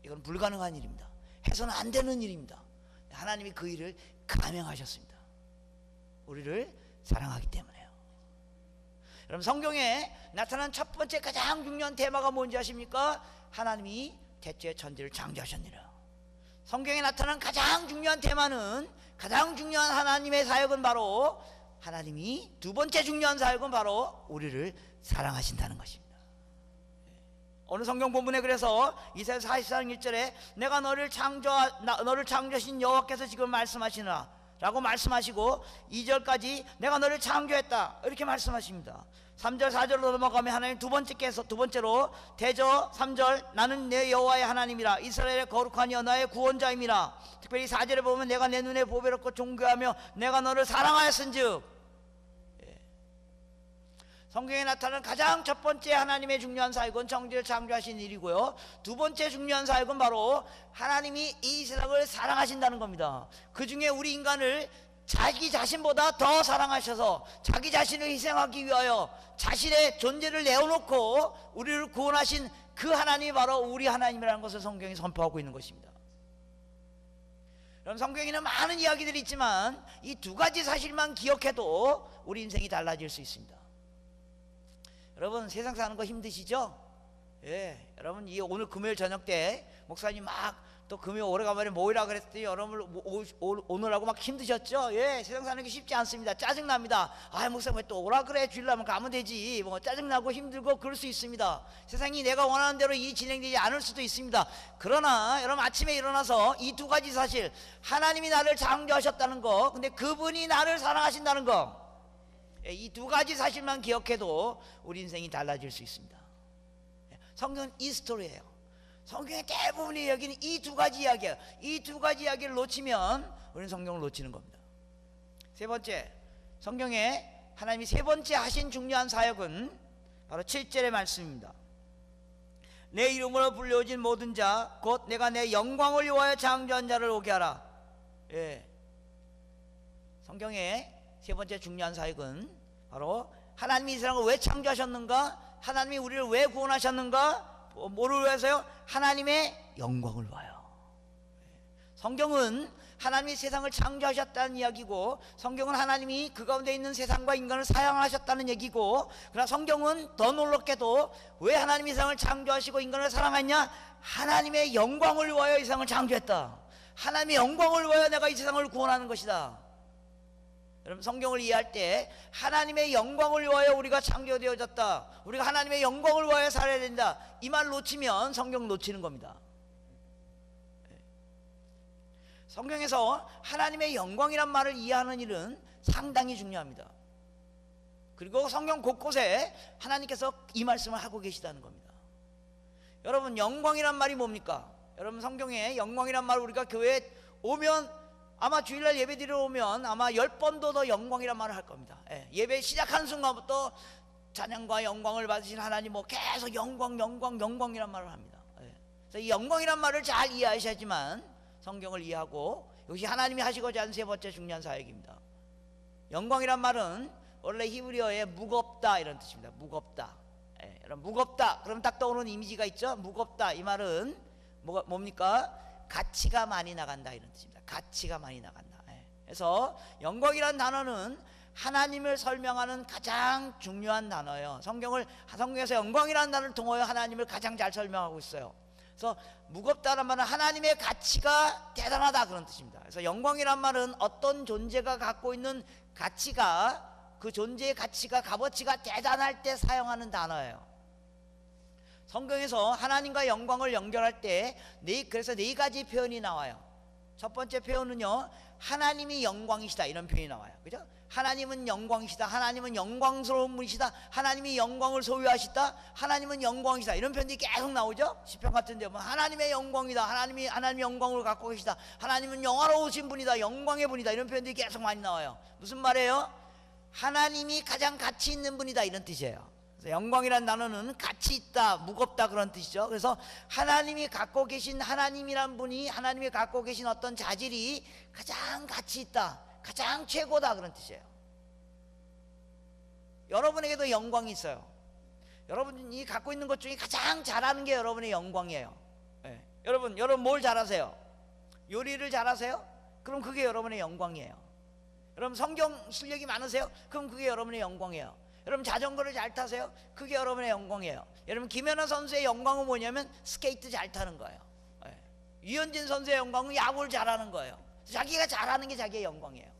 이건 불가능한 일입니다. 해서는 안 되는 일입니다. 하나님이 그 일을 감행하셨습니다. 우리를 사랑하기 때문에요. 여러분 성경에 나타난 첫 번째 가장 중요한 테마가 뭔지 아십니까? 하나님이 태초에 천지를 창조하셨느니라. 성경에 나타난 가장 중요한 테마는, 가장 중요한 하나님의 사역은 바로, 하나님이 두 번째 중요한 사역은 바로 우리를 사랑하신다는 것입니다. 어느 성경 본문에 그래서 이사야 44장 1절에 내가 너를 창조하신 여호와께서 지금 말씀하시나 라고 말씀하시고, 2절까지 내가 너를 창조했다 이렇게 말씀하십니다. 3절 4절로 넘어가면 하나님 두 번째로 대저 3절 나는 내 여호와의 하나님이라 이스라엘의 거룩한 여 나의 구원자임이라. 특별히 4절에 보면 내가 내 눈에 보배롭고 존귀하며 내가 너를 사랑하였은즉. 성경에 나타나는 가장 첫 번째 하나님의 중요한 사역은 천지를 창조하신 일이고요, 두 번째 중요한 사역은 바로 하나님이 이 세상을 사랑하신다는 겁니다. 그 중에 우리 인간을 자기 자신보다 더 사랑하셔서 자기 자신을 희생하기 위하여 자신의 존재를 내어놓고 우리를 구원하신 그 하나님이 바로 우리 하나님이라는 것을 성경이 선포하고 있는 것입니다. 여러분 성경에는 많은 이야기들이 있지만 이 두 가지 사실만 기억해도 우리 인생이 달라질 수 있습니다. 여러분 세상 사는 거 힘드시죠? 예, 여러분 이 오늘 금요일 저녁 때 목사님 막 또 금요일 오래간만에 모이라 그랬더니 여러분 오느라고 막 힘드셨죠? 예, 세상 사는 게 쉽지 않습니다. 짜증납니다. 아 목사님 왜 또 오라 그래? 주일날면 가면 되지. 뭐 짜증나고 힘들고 그럴 수 있습니다. 세상이 내가 원하는 대로 일이 진행되지 않을 수도 있습니다. 그러나 여러분 아침에 일어나서 이 두 가지 사실, 하나님이 나를 창조하셨다는 거, 근데 그분이 나를 사랑하신다는 거, 이 두 가지 사실만 기억해도 우리 인생이 달라질 수 있습니다. 성경은 이 스토리예요. 성경의 대부분의 이야기는 이 두 가지 이야기예요. 이 두 가지 이야기를 놓치면 우리는 성경을 놓치는 겁니다. 세 번째, 성경에 하나님이 세 번째 하신 중요한 사역은 바로 7절의 말씀입니다. 내 이름으로 불려진 모든 자 곧 내가 내 영광을 위하여 창조한 자를 오게 하라. 예. 성경의 세 번째 중요한 사역은 바로 하나님이 이 세상을 왜 창조하셨는가, 하나님이 우리를 왜 구원하셨는가, 뭐를 위해서요? 하나님의 영광을 위하여. 성경은 하나님이 세상을 창조하셨다는 이야기고, 성경은 하나님이 그 가운데 있는 세상과 인간을 사랑하셨다는 얘기고, 그러나 성경은 더 놀랍게도 왜 하나님이 세상을 창조하시고 인간을 사랑했냐? 하나님의 영광을 위하여 이 세상을 창조했다. 하나님의 영광을 위하여 내가 이 세상을 구원하는 것이다. 여러분 성경을 이해할 때 하나님의 영광을 위하여 우리가 창조되어졌다, 우리가 하나님의 영광을 위하여 살아야 된다, 이 말 놓치면 성경 놓치는 겁니다. 성경에서 하나님의 영광이란 말을 이해하는 일은 상당히 중요합니다. 그리고 성경 곳곳에 하나님께서 이 말씀을 하고 계시다는 겁니다. 여러분 영광이란 말이 뭡니까? 여러분 성경에 영광이란 말, 우리가 교회에 오면 아마 주일날 예배 드리러 오면 아마 10번도 더 영광이란 말을 할 겁니다. 예, 예배 시작하는 순간부터 찬양과 영광을 받으신 하나님 뭐 계속 영광이란 말을 합니다. 예. 그래서 이 영광이란 말을 잘 이해하셔야지만 성경을 이해하고, 이것이 하나님이 하시고자 하는 세 번째 중요한 사역입니다. 영광이란 말은 원래 히브리어에 무겁다 이런 뜻입니다. 무겁다. 예, 여러분 무겁다 그럼 딱 떠오르는 이미지가 있죠. 무겁다 이 말은 뭡니까? 가치가 많이 나간다 이런 뜻입니다. 가치가 많이 나간다. 그래서 영광이라는 단어는 하나님을 설명하는 가장 중요한 단어예요. 성경에서 영광이라는 단어를 통하여 하나님을 가장 잘 설명하고 있어요. 그래서 무겁다는 말은 하나님의 가치가 대단하다 그런 뜻입니다. 그래서 영광이란 말은 어떤 존재가 갖고 있는 가치가, 그 존재의 가치가, 값어치가 대단할 때 사용하는 단어예요. 성경에서 하나님과 영광을 연결할 때 그래서 네 가지 표현이 나와요. 첫 번째 표현은요, 하나님이 영광이시다 이런 표현이 나와요. 그죠? 하나님은 영광이시다, 하나님은 영광스러운 분이시다, 하나님이 영광을 소유하시다, 하나님은 영광이시다, 이런 표현들이 계속 나오죠. 시편 같은 데 보면 하나님의 영광이다, 하나님이 영광을 갖고 계시다, 하나님은 영화로우신 분이다, 영광의 분이다, 이런 표현들이 계속 많이 나와요. 무슨 말이에요? 하나님이 가장 가치 있는 분이다, 이런 뜻이에요. 그래서 영광이라는 단어는 가치 있다, 무겁다, 그런 뜻이죠. 그래서 하나님이 갖고 계신, 하나님이란 분이 하나님이 갖고 계신 어떤 자질이 가장 가치 있다, 가장 최고다, 그런 뜻이에요. 여러분에게도 영광이 있어요. 여러분이 갖고 있는 것 중에 가장 잘하는 게 여러분의 영광이에요. 네. 여러분 뭘 잘하세요? 요리를 잘하세요? 그럼 그게 여러분의 영광이에요. 여러분 성경 실력이 많으세요? 그럼 그게 여러분의 영광이에요. 여러분 자전거를 잘 타세요? 그게 여러분의 영광이에요. 여러분 김연아 선수의 영광은 뭐냐면 스케이트 잘 타는 거예요. 네. 유현진 선수의 영광은 야구를 잘하는 거예요. 자기가 잘하는 게 자기의 영광이에요.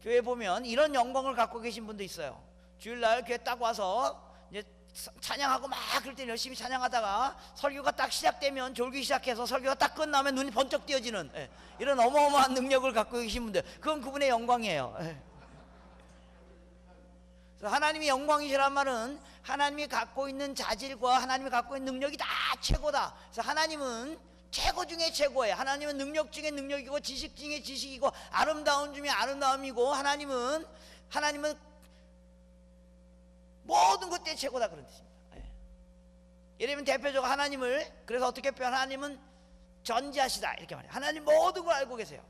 교회 보면 이런 영광을 갖고 계신 분도 있어요. 주일날 교회 딱 와서 이제 찬양하고 막 그럴 때 열심히 찬양하다가 설교가 딱 시작되면 졸기 시작해서 설교가 딱 끝나면 눈이 번쩍 띄어지는, 이런 어마어마한 능력을 갖고 계신 분들, 그건 그분의 영광이에요. 그래서 하나님이 영광이시란 말은 하나님이 갖고 있는 자질과 하나님이 갖고 있는 능력이 다 최고다. 그래서 하나님은 최고 중에 최고예요. 하나님은 능력 중에 능력이고 지식 중에 지식이고 아름다움 중에 아름다움이고 하나님은 모든 것 때문에 최고다, 그런 뜻입니다. 예를 들면 대표적으로 하나님을 그래서 어떻게 표현? 하나님은 전지하시다, 이렇게 말해요. 하나님 모든 걸 알고 계세요.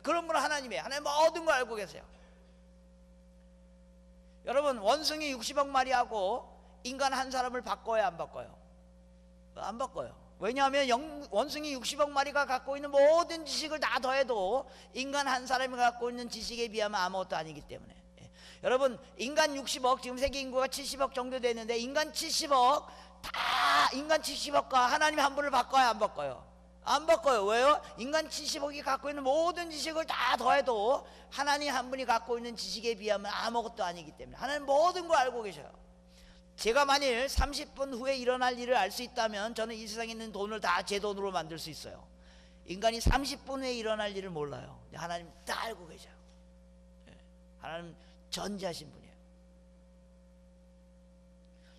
그런 분은 하나님이에요. 하나님 모든 걸 알고 계세요. 여러분 원숭이 60억 마리하고 인간 한 사람을 바꿔요, 안 바꿔요? 안 바꿔요. 왜냐하면 원숭이 60억 마리가 갖고 있는 모든 지식을 다 더해도 인간 한 사람이 갖고 있는 지식에 비하면 아무것도 아니기 때문에. 여러분 인간 60억, 지금 세계 인구가 70억 정도 되는데 인간 70억 인간 70억과 하나님 한 분을 바꿔요, 안 바꿔요? 안 바꿔요. 왜요? 인간 70억이 갖고 있는 모든 지식을 다 더해도 하나님 한 분이 갖고 있는 지식에 비하면 아무것도 아니기 때문에 하나님 모든 걸 알고 계셔요. 제가 만일 30분 후에 일어날 일을 알 수 있다면 저는 이 세상에 있는 돈을 다 제 돈으로 만들 수 있어요. 인간이 30분 후에 일어날 일을 몰라요. 하나님 다 알고 계셔요. 하나님 전지하신 분이에요.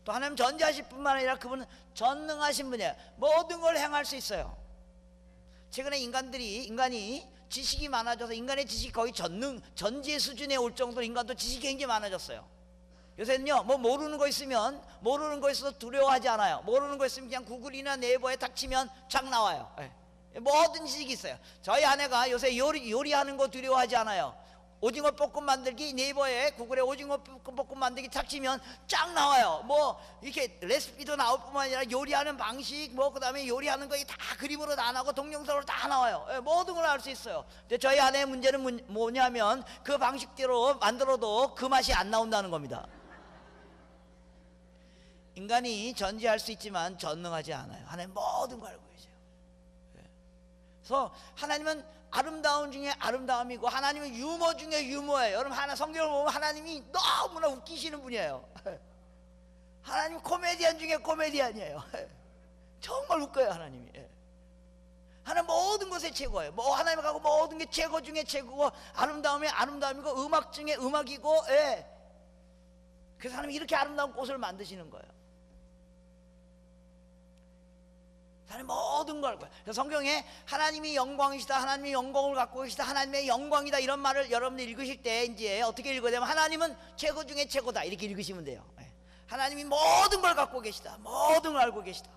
또 하나님 전지하실 뿐만 아니라 그분은 전능하신 분이에요. 모든 걸 행할 수 있어요. 최근에 인간이 지식이 많아져서 인간의 지식이 거의 전지의 수준에 올 정도로 인간도 지식이 굉장히 많아졌어요. 요새는요, 뭐 모르는 거 있어서 두려워하지 않아요. 모르는 거 있으면 그냥 구글이나 네이버에 딱 치면 쫙 나와요. 모든 지식이 있어요. 저희 아내가 요새 요리하는 거 두려워하지 않아요. 오징어 볶음 만들기, 네이버에 구글에 오징어 볶음 만들기 탁 치면 쫙 나와요. 뭐 이렇게 레시피도 나올 뿐만 아니라 요리하는 방식, 뭐 그다음에 요리하는 거 다 그림으로 다 나오고 동영상으로 다 나와요. 모든 걸 알 수 있어요. 근데 저희 아내의 문제는 뭐냐면 그 방식대로 만들어도 그 맛이 안 나온다는 겁니다. 인간이 전지할 수 있지만 전능하지 않아요. 하나님 모든 걸 알고 계세요. 그래서 하나님은 아름다움 중에 아름다움이고 하나님은 유머 중에 유머예요. 여러분 성경을 보면 하나님이 너무나 웃기시는 분이에요. 하나님 코미디언 중에 코미디언이에요. 정말 웃겨요, 하나님이. 하나님 모든 것에 최고예요. 하나님 갖고 모든 게 최고 중에 최고고 아름다움이 아름다움이고 음악 중에 음악이고, 그래서 하나님이 이렇게 아름다운 꽃을 만드시는 거예요. 하나님 모든 걸 알고. 그래서 성경에 하나님이 영광이시다, 하나님이 영광을 갖고 계시다, 하나님의 영광이다, 이런 말을 여러분들 읽으실 때 이제 어떻게 읽어야 되면 하나님은 최고 중에 최고다, 이렇게 읽으시면 돼요. 하나님이 모든 걸 갖고 계시다, 모든 걸 알고 계시다.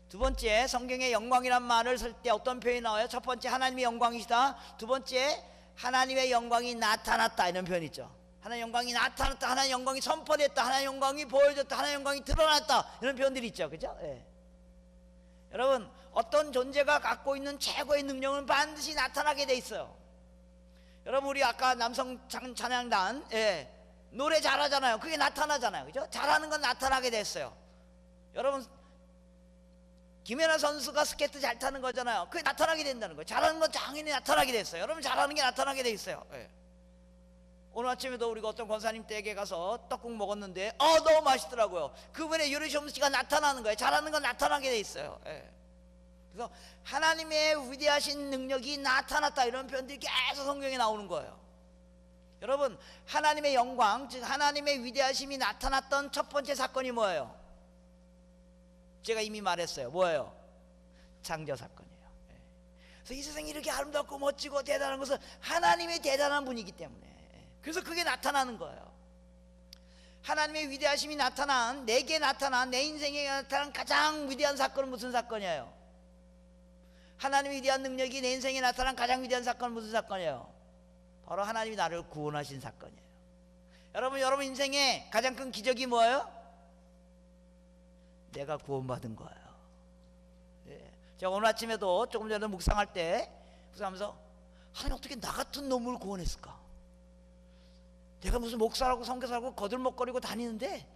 두 번째, 성경에 영광이란 말을 쓸 때 어떤 표현이 나와요? 첫 번째 하나님의 영광이시다, 두 번째 하나님의 영광이 나타났다, 이런 표현이 있죠. 하나님의 영광이 나타났다, 하나님의 영광이 선포됐다, 하나님의 영광이 보여졌다, 하나님의 영광이 드러났다, 이런 표현들이 있죠. 그죠? 여러분 어떤 존재가 갖고 있는 최고의 능력은 반드시 나타나게 돼 있어요. 여러분 우리 아까 남성 찬양단 노래 잘하잖아요. 그게 나타나잖아요. 그죠? 잘하는 건 나타나게 됐어요. 여러분 김연아 선수가 스케이트 잘 타는 거잖아요. 그게 나타나게 된다는 거예요. 잘하는 건 당연히 나타나게 됐어요. 여러분 잘하는 게 나타나게 돼 있어요. 오늘 아침에도 우리가 어떤 권사님 댁에 가서 떡국 먹었는데 너무 맛있더라고요. 그분의 요리 솜씨가 나타나는 거예요. 잘하는 건 나타나게 돼 있어요. 그래서 그래서 하나님의 위대하신 능력이 나타났다 이런 표현들이 계속 성경에 나오는 거예요. 여러분, 하나님의 영광, 즉 하나님의 위대하심이 나타났던 첫 번째 사건이 뭐예요? 제가 이미 말했어요. 뭐예요? 창조 사건이에요. 그래서 이 세상이 이렇게 아름답고 멋지고 대단한 것은 하나님의 대단한 분이기 때문에, 그래서 그게 나타나는 거예요. 하나님의 위대하심이 나타난, 내게 나타난, 내 인생에 나타난 가장 위대한 사건은 무슨 사건이에요? 하나님의 위대한 능력이 내 인생에 나타난 가장 위대한 사건은 무슨 사건이에요? 바로 하나님이 나를 구원하신 사건이에요. 여러분 인생에 가장 큰 기적이 뭐예요? 내가 구원받은 거예요. 예. 제가 오늘 아침에도 조금 전에 묵상할 때 묵상하면서, 하나님 어떻게 나 같은 놈을 구원했을까? 내가 무슨 목사라고 선교사라고 거들먹거리고 다니는데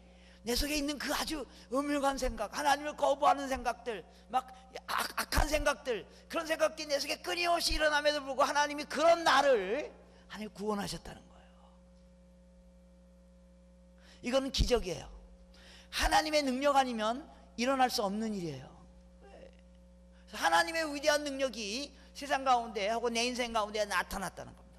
내 속에 있는 그 아주 음흉한 생각, 하나님을 거부하는 생각들, 막 악한 생각들, 그런 생각이 내 속에 끊임없이 일어남에도 불구하고 하나님이 그런 나를 하나님 구원하셨다는 거예요. 이거는 기적이에요. 하나님의 능력 아니면 일어날 수 없는 일이에요. 하나님의 위대한 능력이 세상 가운데 하고 내 인생 가운데 나타났다는 겁니다.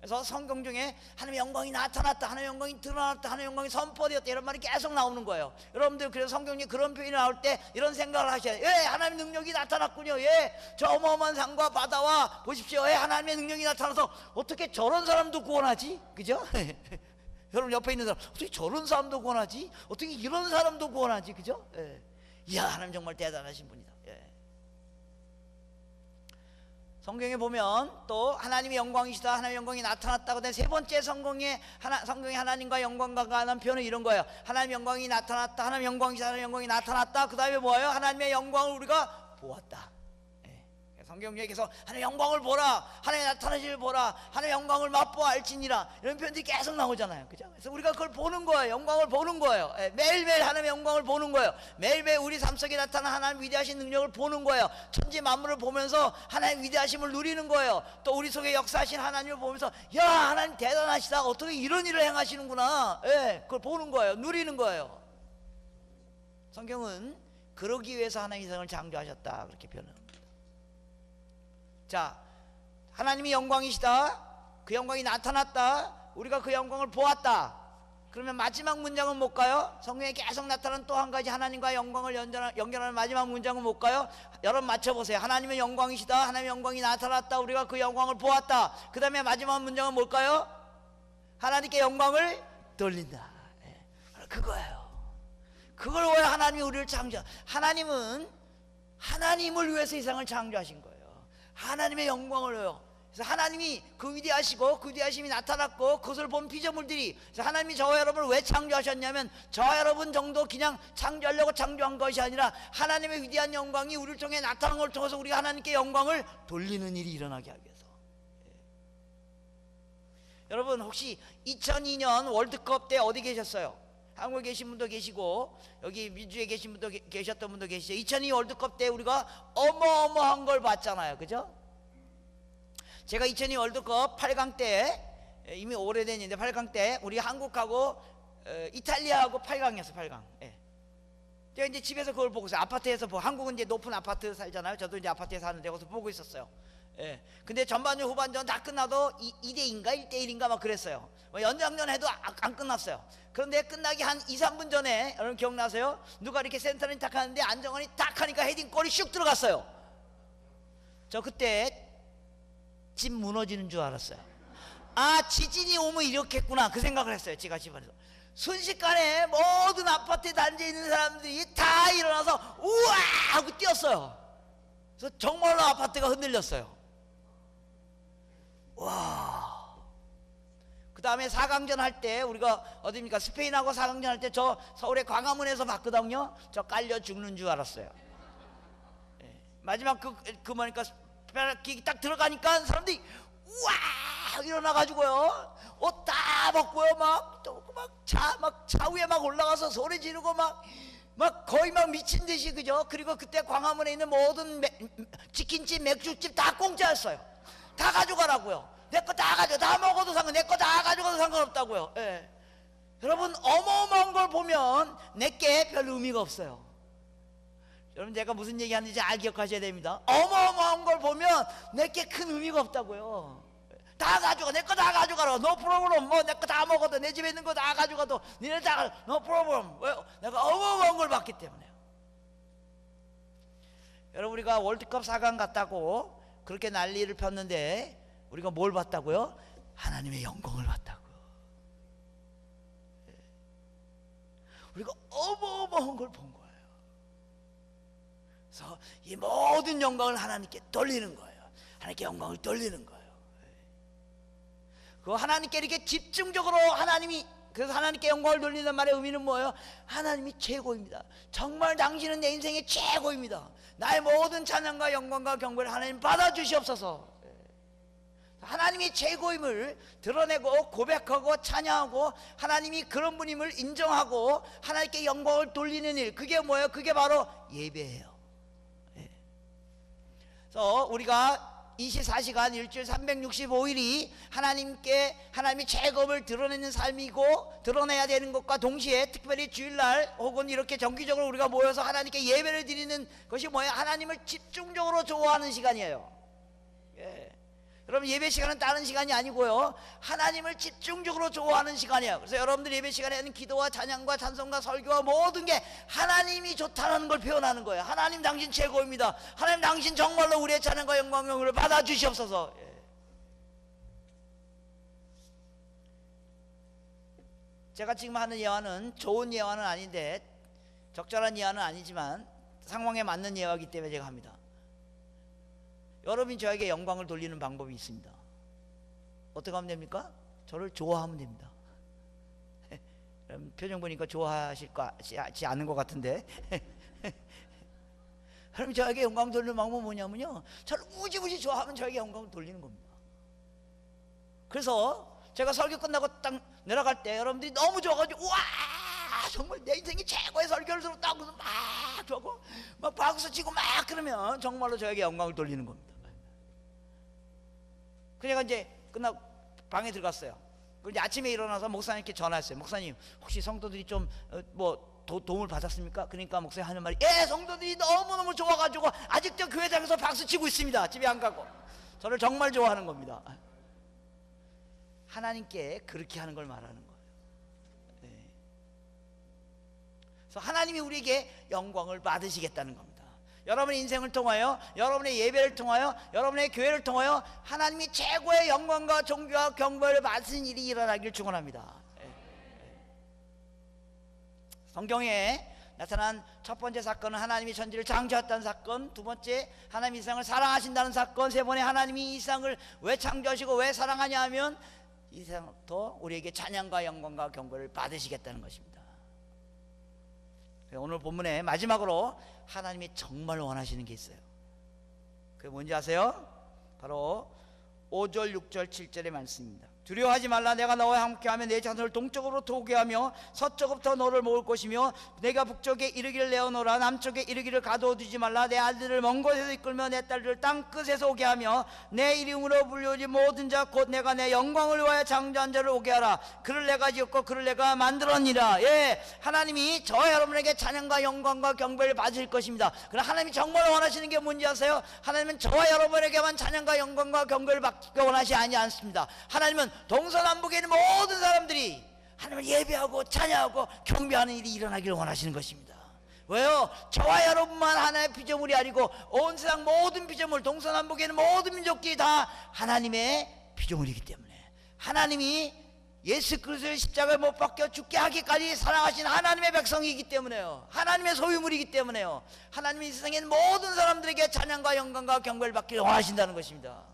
그래서 성경 중에 하나님의 영광이 나타났다, 하나님의 영광이 드러났다, 하나님의 영광이 선포되었다 이런 말이 계속 나오는 거예요. 여러분들 그래서 성경 중에 그런 표현이 나올 때 이런 생각을 하셔야 돼요. 예, 하나님의 능력이 나타났군요. 예, 저 어마어마한 산과 바다와 보십시오. 예, 하나님의 능력이 나타나서 어떻게 저런 사람도 구원하지? 그죠? 여러분 옆에 있는 사람, 어떻게 저런 사람도 구원하지? 어떻게 이런 사람도 구원하지? 그죠? 예. 이야, 하나님 정말 대단하신 분이다. 예. 성경에 보면 또 하나님의 영광이시다, 하나님의 영광이 나타났다고 된 세 번째 성경에 하나님과 영광과 관한 표현은 이런 거예요. 하나님의 영광이 나타났다, 하나님의 영광이시다, 하나님의 영광이 나타났다. 그 다음에 뭐예요? 하나님의 영광을 우리가 보았다. 성경에서 하나님의 영광을 보라, 하나님의 나타나심을 보라, 하나님의 영광을 맛보아 알지니라 이런 표현들이 계속 나오잖아요. 그죠? 그래서 우리가 그걸 보는 거예요. 영광을 보는 거예요. 매일매일 하나님의 영광을 보는 거예요. 매일매일 우리 삶 속에 나타난 하나님 위대하신 능력을 보는 거예요. 천지 만물을 보면서 하나님 위대하심을 누리는 거예요. 또 우리 속에 역사하신 하나님을 보면서, 야, 하나님 대단하시다, 어떻게 이런 일을 행하시는구나, 그걸 보는 거예요. 누리는 거예요. 성경은 그러기 위해서 하나님 세상을 창조하셨다 그렇게 표현합니다. 자, 하나님이 영광이시다, 그 영광이 나타났다, 우리가 그 영광을 보았다. 그러면 마지막 문장은 뭘까요? 성경에 계속 나타난 또 한 가지 하나님과 영광을 연결하는 마지막 문장은 뭘까요? 여러분 맞춰보세요. 하나님의 영광이시다, 하나님의 영광이 나타났다, 우리가 그 영광을 보았다. 그 다음에 마지막 문장은 뭘까요? 하나님께 영광을 돌린다. 그거예요. 그걸 왜 하나님이 우리를 하나님은 하나님을 위해서 이 세상을 창조하신 거예요. 하나님의 영광을요. 그래서 하나님이 그 위대하시고 그 위대하심이 나타났고 그것을 본 피조물들이, 그래서 하나님이 저와 여러분을 왜 창조하셨냐면 저와 여러분 정도 그냥 창조하려고 창조한 것이 아니라 하나님의 위대한 영광이 우리를 통해 나타난 걸 통해서 우리가 하나님께 영광을 돌리는 일이 일어나게 하기 위해서. 여러분 혹시 2002년 월드컵 때 어디 계셨어요? 한국에 계신 분도 계시고 여기 미주에 계신 분도 계셨던 분도 계시죠. 2002 월드컵 때 우리가 어마어마한 걸 봤잖아요. 그죠? 제가 2002 월드컵 8강 때, 이미 오래된 일인데 8강 때 우리 한국하고 이탈리아하고 8강이었어. 8강. 제가 이제 집에서 그걸 보고 있어요. 아파트에서 한국은 이제 높은 아파트 살잖아요. 저도 이제 아파트에 사는데 거기서 보고 있었어요. 근데 전반전 후반전 다 끝나도 2대2인가 1대1인가 막 그랬어요. 연장전 해도 안 끝났어요. 그런데 끝나기 한 2, 3분 전에, 여러분 기억나세요? 누가 이렇게 센터를 딱 하는데 안정환이 딱 하니까 헤딩골이 슉 들어갔어요. 저 그때 집 무너지는 줄 알았어요. 아, 지진이 오면 이렇겠구나 그 생각을 했어요. 제가 집안에서 순식간에 모든 아파트에 앉아있는 사람들이 다 일어나서 우와 하고 뛰었어요. 그래서 정말로 아파트가 흔들렸어요. 와. 그 다음에 4강전 할 때 우리가 어디입니까? 스페인하고 4강전 할 때 저 서울의 광화문에서 봤거든요. 저 깔려 죽는 줄 알았어요. 마지막 그 뭐니까 킥이 딱 들어가니까 사람들이 우와 일어나가지고요, 옷 다 벗고요, 막 차 위에 막 올라가서 소리 지르고 막 거의 막 미친 듯이, 그죠? 그리고 그때 광화문에 있는 모든 치킨집, 맥주집 다 공짜였어요. 다 가져가라고요. 내 거 다 가져, 다 먹어도 내 거 다 가져가도 상관없다고요. 여러분 어마어마한 걸 보면 내게 별 의미가 없어요. 여러분 제가 무슨 얘기하는지 잘 기억하셔야 됩니다. 어마어마한 걸 보면 내게 큰 의미가 없다고요. 다 가져가, 내 거 다 가져가라. 노 프로블럼. 뭐 내 거 다 먹어도, 내 집에 있는 거 다 가져가도 니네 다 노 프로블럼. 왜요? 내가 어마어마한 걸 봤기 때문에요. 여러분 우리가 월드컵 4강 갔다고 그렇게 난리를 폈는데 우리가 뭘 봤다고요? 하나님의 영광을 봤다고요. 우리가 어마어마한 걸 본 거예요. 그래서 이 모든 영광을 하나님께 돌리는 거예요. 하나님께 영광을 돌리는 거예요. 그 하나님께 이렇게 집중적으로 하나님이, 그래서 하나님께 영광을 돌리는 말의 의미는 뭐예요? 하나님이 최고입니다. 정말 당신은 내 인생의 최고입니다. 나의 모든 찬양과 영광과 경배를 하나님 받아주시옵소서. 하나님이 최고임을 드러내고 고백하고 찬양하고 하나님이 그런 분임을 인정하고 하나님께 영광을 돌리는 일, 그게 뭐예요? 그게 바로 예배예요. 그래서 우리가 24시간 일주일 365일이 하나님께 하나님의 최고를 드러내는 삶이고 드러내야 되는 것과 동시에 특별히 주일날 혹은 이렇게 정기적으로 우리가 모여서 하나님께 예배를 드리는 것이 뭐예요? 하나님을 집중적으로 좋아하는 시간이에요. 여러분 예배 시간은 다른 시간이 아니고요, 하나님을 집중적으로 좋아하는 시간이에요. 그래서 여러분들 예배 시간에는 기도와 찬양과 찬송과 설교와 모든 게 하나님이 좋다는 걸 표현하는 거예요. 하나님 당신 최고입니다. 하나님 당신 정말로 우리의 찬양과 영광을 받아주시옵소서. 제가 지금 하는 예화는 좋은 예화는 아닌데, 적절한 예화는 아니지만 상황에 맞는 예화이기 때문에 제가 합니다. 여러분이 저에게 영광을 돌리는 방법이 있습니다. 어떻게 하면 됩니까? 저를 좋아하면 됩니다. 표정 보니까 좋아하실 것 같지 않은 것 같은데. 여러분 저에게 영광 돌리는 방법은 뭐냐면요, 저를 무지무지 좋아하면 저에게 영광을 돌리는 겁니다. 그래서 제가 설교 끝나고 딱 내려갈 때 여러분들이 너무 좋아가지고 우와 정말 내 인생이 최고의 설교를 들었다고 막 좋아하고 막 박수 치고 막 그러면 정말로 저에게 영광을 돌리는 겁니다. 그래서 제가 이제 끝나고 방에 들어갔어요. 이제 아침에 일어나서 목사님께 전화했어요. 목사님 혹시 성도들이 좀 도움을 받았습니까? 그러니까 목사님 하는 말이, 예, 성도들이 너무너무 좋아가지고 아직도 교회장에서 박수 치고 있습니다. 집에 안 가고. 저를 정말 좋아하는 겁니다. 하나님께 그렇게 하는 걸 말하는 거예요. 그래서 하나님이 우리에게 영광을 받으시겠다는 겁니다. 여러분의 인생을 통하여, 여러분의 예배를 통하여, 여러분의 교회를 통하여 하나님이 최고의 영광과 존귀와 경배를 받으신 일이 일어나길 축원합니다. 성경에 나타난 첫 번째 사건은 하나님이 천지를 창조했다는 사건, 두 번째 하나님이 이 세상을 사랑하신다는 사건, 세 번째 하나님이 이 세상을 왜 창조하시고 왜 사랑하냐 하면 이 세상부터 우리에게 찬양과 영광과 경배를 받으시겠다는 것입니다. 오늘 본문의 마지막으로 하나님이 정말 원하시는 게 있어요. 그게 뭔지 아세요? 바로 5절, 6절, 7절의 말씀입니다. 두려워하지 말라. 내가 너와 함께하며 내 자손을 동쪽으로 도게 하며 서쪽부터 너를 모을 것이며 내가 북쪽에 이르기를 내어놓으라. 남쪽에 이르기를 가둬두지 말라. 내 아들을 먼 곳에서 이끌며 내 딸들을 땅끝에서 오게 하며 내 이름으로 불려오지 모든 자 곧 내가 내 영광을 위하여 창조한 자를 오게 하라. 그를 내가 지었고 그를 내가 만들었니라. 예, 하나님이 저와 여러분에게 찬양과 영광과 경배를 받으실 것입니다. 그러나 하나님이 정말 원하시는 게 뭔지 아세요? 하나님은 저와 여러분에게만 찬양과 영광과 경배를 받기 원하지 않습니다. 하나님은 동서남북에 있는 모든 사람들이 하나님을 예배하고 찬양하고 경배하는 일이 일어나기를 원하시는 것입니다. 왜요? 저와 여러분만 하나의 피조물이 아니고 온 세상 모든 피조물, 동서남북에 있는 모든 민족들이 다 하나님의 피조물이기 때문에, 하나님이 예수 그리스도의 십자가에 못 박혀 죽게 하기까지 사랑하신 하나님의 백성이기 때문에요. 하나님의 소유물이기 때문에요. 하나님이 이 세상에 있는 모든 사람들에게 찬양과 영광과 경배를 받기를 원하신다는 것입니다.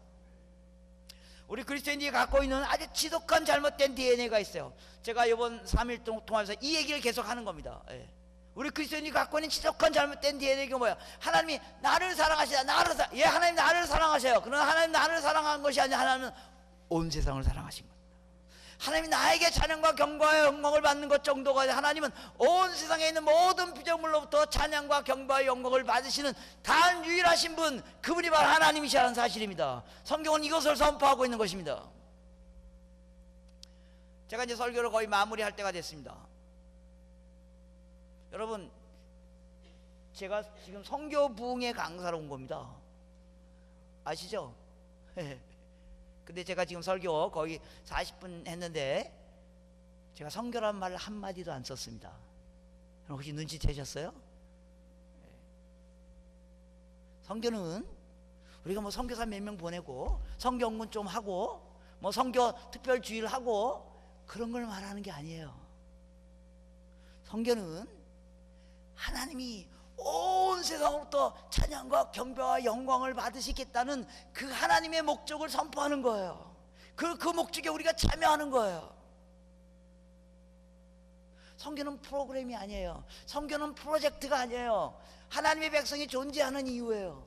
우리 그리스도인들이 갖고 있는 아주 지독한 잘못된 DNA가 있어요. 제가 이번 3일 통화에서 이 얘기를 계속 하는 겁니다. 우리 그리스도인들이 갖고 있는 지독한 잘못된 DNA가 뭐야? 하나님이 나를 사랑하시다. 하나님 나를 사랑하셔요. 그러나 하나님 나를 사랑한 것이 아니라 하나님은 온 세상을 사랑하신 겁니다. 하나님이 나에게 찬양과 경배와 영광을 받는 것 정도가 아니라 하나님은 온 세상에 있는 모든 피조물로부터 찬양과 경배와 영광을 받으시는 단 유일하신 분, 그분이 바로 하나님이시라는 사실입니다. 성경은 이것을 선포하고 있는 것입니다. 제가 이제 설교를 거의 마무리할 때가 됐습니다. 여러분, 제가 지금 선교 부흥회 강사로 온 겁니다. 아시죠? 근데 제가 지금 설교 거의 40분 했는데 제가 선교란 말 한마디도 안 썼습니다. 혹시 눈치채셨어요? 선교는 우리가 뭐 선교사 몇 명 보내고 선교 연구원 좀 하고 뭐 선교 특별 주일 하고 그런 걸 말하는 게 아니에요. 선교는 하나님이 온 세상으로부터 찬양과 경배와 영광을 받으시겠다는 그 하나님의 목적을 선포하는 거예요. 그 목적에 우리가 참여하는 거예요. 선교는 프로그램이 아니에요. 선교는 프로젝트가 아니에요. 하나님의 백성이 존재하는 이유예요.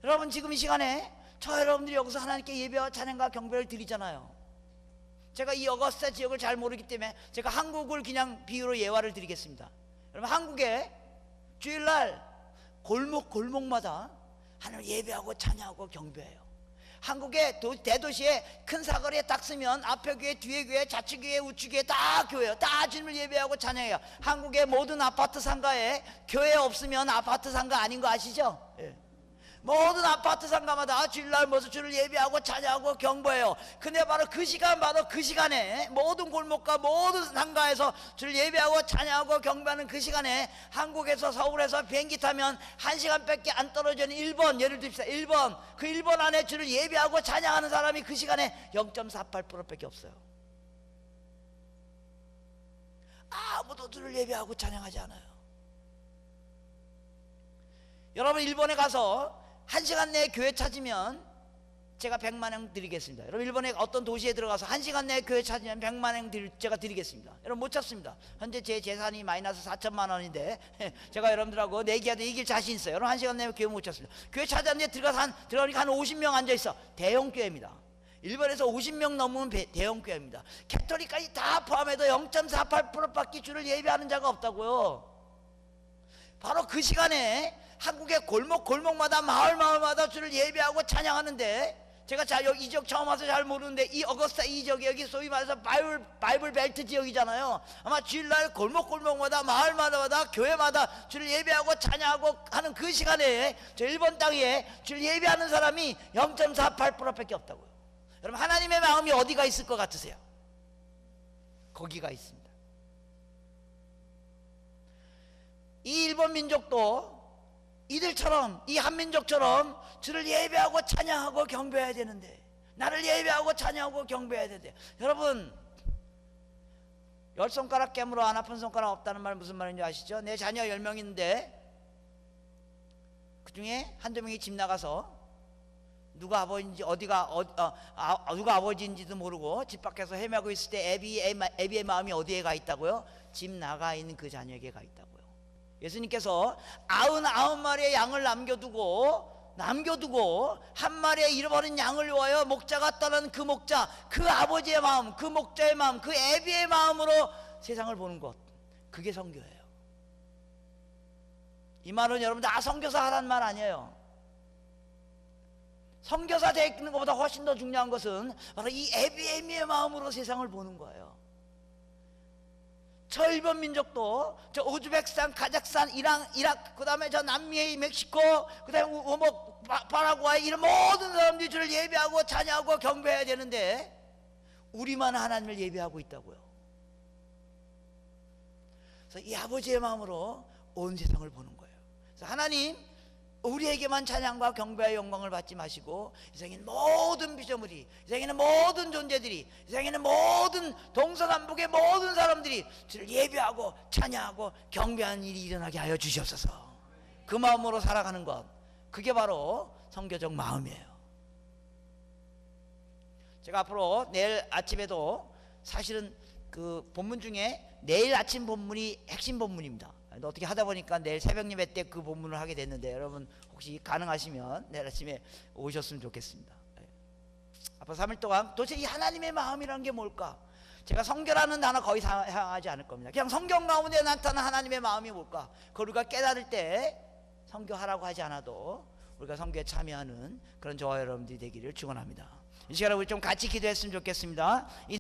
여러분 지금 이 시간에 저 여러분들이 여기서 하나님께 예배와 찬양과 경배를 드리잖아요. 제가 이 어거스타 지역을 잘 모르기 때문에 제가 한국을 그냥 비유로 예화를 드리겠습니다. 여러분 한국에 주일날 골목마다 하나님을 예배하고 찬양하고 경배해요. 한국의 대도시에 큰 사거리에 딱 쓰면 앞에 교회, 뒤에 교회, 좌측 교회, 우측 교회 다 교회예요. 다 주님을 예배하고 찬양해요. 한국의 모든 아파트 상가에 교회 없으면 아파트 상가 아닌 거 아시죠? 예. 모든 아파트 상가마다 주일날 모두 주를 예배하고 찬양하고 경배해요. 근데 바로 그 시간에 모든 골목과 모든 상가에서 주를 예배하고 찬양하고 경배하는 그 시간에 한국에서 서울에서 비행기 타면 1시간밖에 안 떨어져 있는 일본, 예를 듭시다. 일본, 그 일본 안에 주를 예배하고 찬양하는 사람이 그 시간에 0.48%밖에 없어요. 아무도 주를 예배하고 찬양하지 않아요. 여러분 일본에 가서 1시간 내에 교회 찾으면 제가 100만 원 드리겠습니다. 여러분 일본에 어떤 도시에 들어가서 1시간 내에 교회 찾으면 100만 원 제가 드리겠습니다. 여러분 못 찾습니다. 현재 제 재산이 마이너스 4천만 원인데 제가 여러분들하고 내기하다 이길 자신 있어요. 여러분 1시간 내에 교회 못 찾습니다. 교회 찾았는데 들어가니까 한 50명 앉아있어. 대형 교회입니다. 일본에서 50명 넘으면 대형 교회입니다. 캐톨릭까지 다 포함해도 0.48%밖에 주를 예배하는 자가 없다고요. 바로 그 시간에 한국의 골목마다 마을마다 주를 예배하고 찬양하는데 제가 이 지역 처음 와서 잘 모르는데 이 어거스타 이 지역이 여기 소위 말해서 바이블 벨트 지역이잖아요. 아마 주일날 골목마다 마을마다 교회마다 주를 예배하고 찬양하고 하는 그 시간에 저 일본 땅에 주를 예배하는 사람이 0.48%밖에 없다고요. 여러분 하나님의 마음이 어디가 있을 것 같으세요? 거기가 있습니다. 이 일본 민족도 이들처럼 이 한민족처럼 주를 예배하고 찬양하고 경배해야 되는데 나를 예배하고 찬양하고 경배해야 되는데 여러분 10손가락 깨물어 안 아픈 손가락 없다는 말 무슨 말인지 아시죠? 내 자녀 10명 있는데 그 중에 한두 명이 집 나가서 누가 아버지인지 누가 아버지인지도 모르고 집 밖에서 헤매고 있을 때 애비의 마음이 어디에 가 있다고요? 집 나가 있는 그 자녀에게 가 있다고요. 예수님께서 99마리의 양을 남겨두고 한 마리의 잃어버린 양을 위하여 목자가 떠난 그 목자, 그 아버지의 마음, 그 목자의 마음, 그 애비의 마음으로 세상을 보는 것, 그게 선교예요. 이 말은 여러분들 선교사 하라는 말 아니에요. 선교사 되는 것보다 훨씬 더 중요한 것은 바로 이 애비의 마음으로 세상을 보는 거예요. 저 일본 민족도 저 우즈베키스탄, 카자흐스탄, 이라크, 그 다음에 저 남미의 멕시코, 그 다음에 뭐 파라과이 이런 모든 사람들이 주를 예배하고 찬양하고 경배해야 되는데 우리만 하나님을 예배하고 있다고요. 그래서 이 아버지의 마음으로 온 세상을 보는 거예요. 그래서 하나님 우리에게만 찬양과 경배와 영광을 받지 마시고 이 세상에 있는 모든 피조물이, 이 세상에 있는 모든 존재들이, 이 세상에 있는 모든 동서남북의 모든 사람들이 주를 예배하고 찬양하고 경배하는 일이 일어나게 하여 주시옵소서. 그 마음으로 살아가는 것, 그게 바로 선교적 마음이에요. 제가 앞으로 내일 아침에도 사실은 그 본문 중에 내일 아침 본문이 핵심 본문입니다. 어떻게 하다 보니까 내일 새벽 예배 때 그 본문을 하게 됐는데 여러분 혹시 가능하시면 내일 아침에 오셨으면 좋겠습니다. 앞으로 3일 동안 도대체 이 하나님의 마음이라는 게 뭘까? 제가 선교라는 단어 거의 사용하지 않을 겁니다. 그냥 성경 가운데 나타난 하나님의 마음이 뭘까? 그걸 우리가 깨달을 때 선교하라고 하지 않아도 우리가 선교에 참여하는 그런 저와 여러분들이 되기를 축원합니다. 이 시간에 우리 좀 같이 기도했으면 좋겠습니다.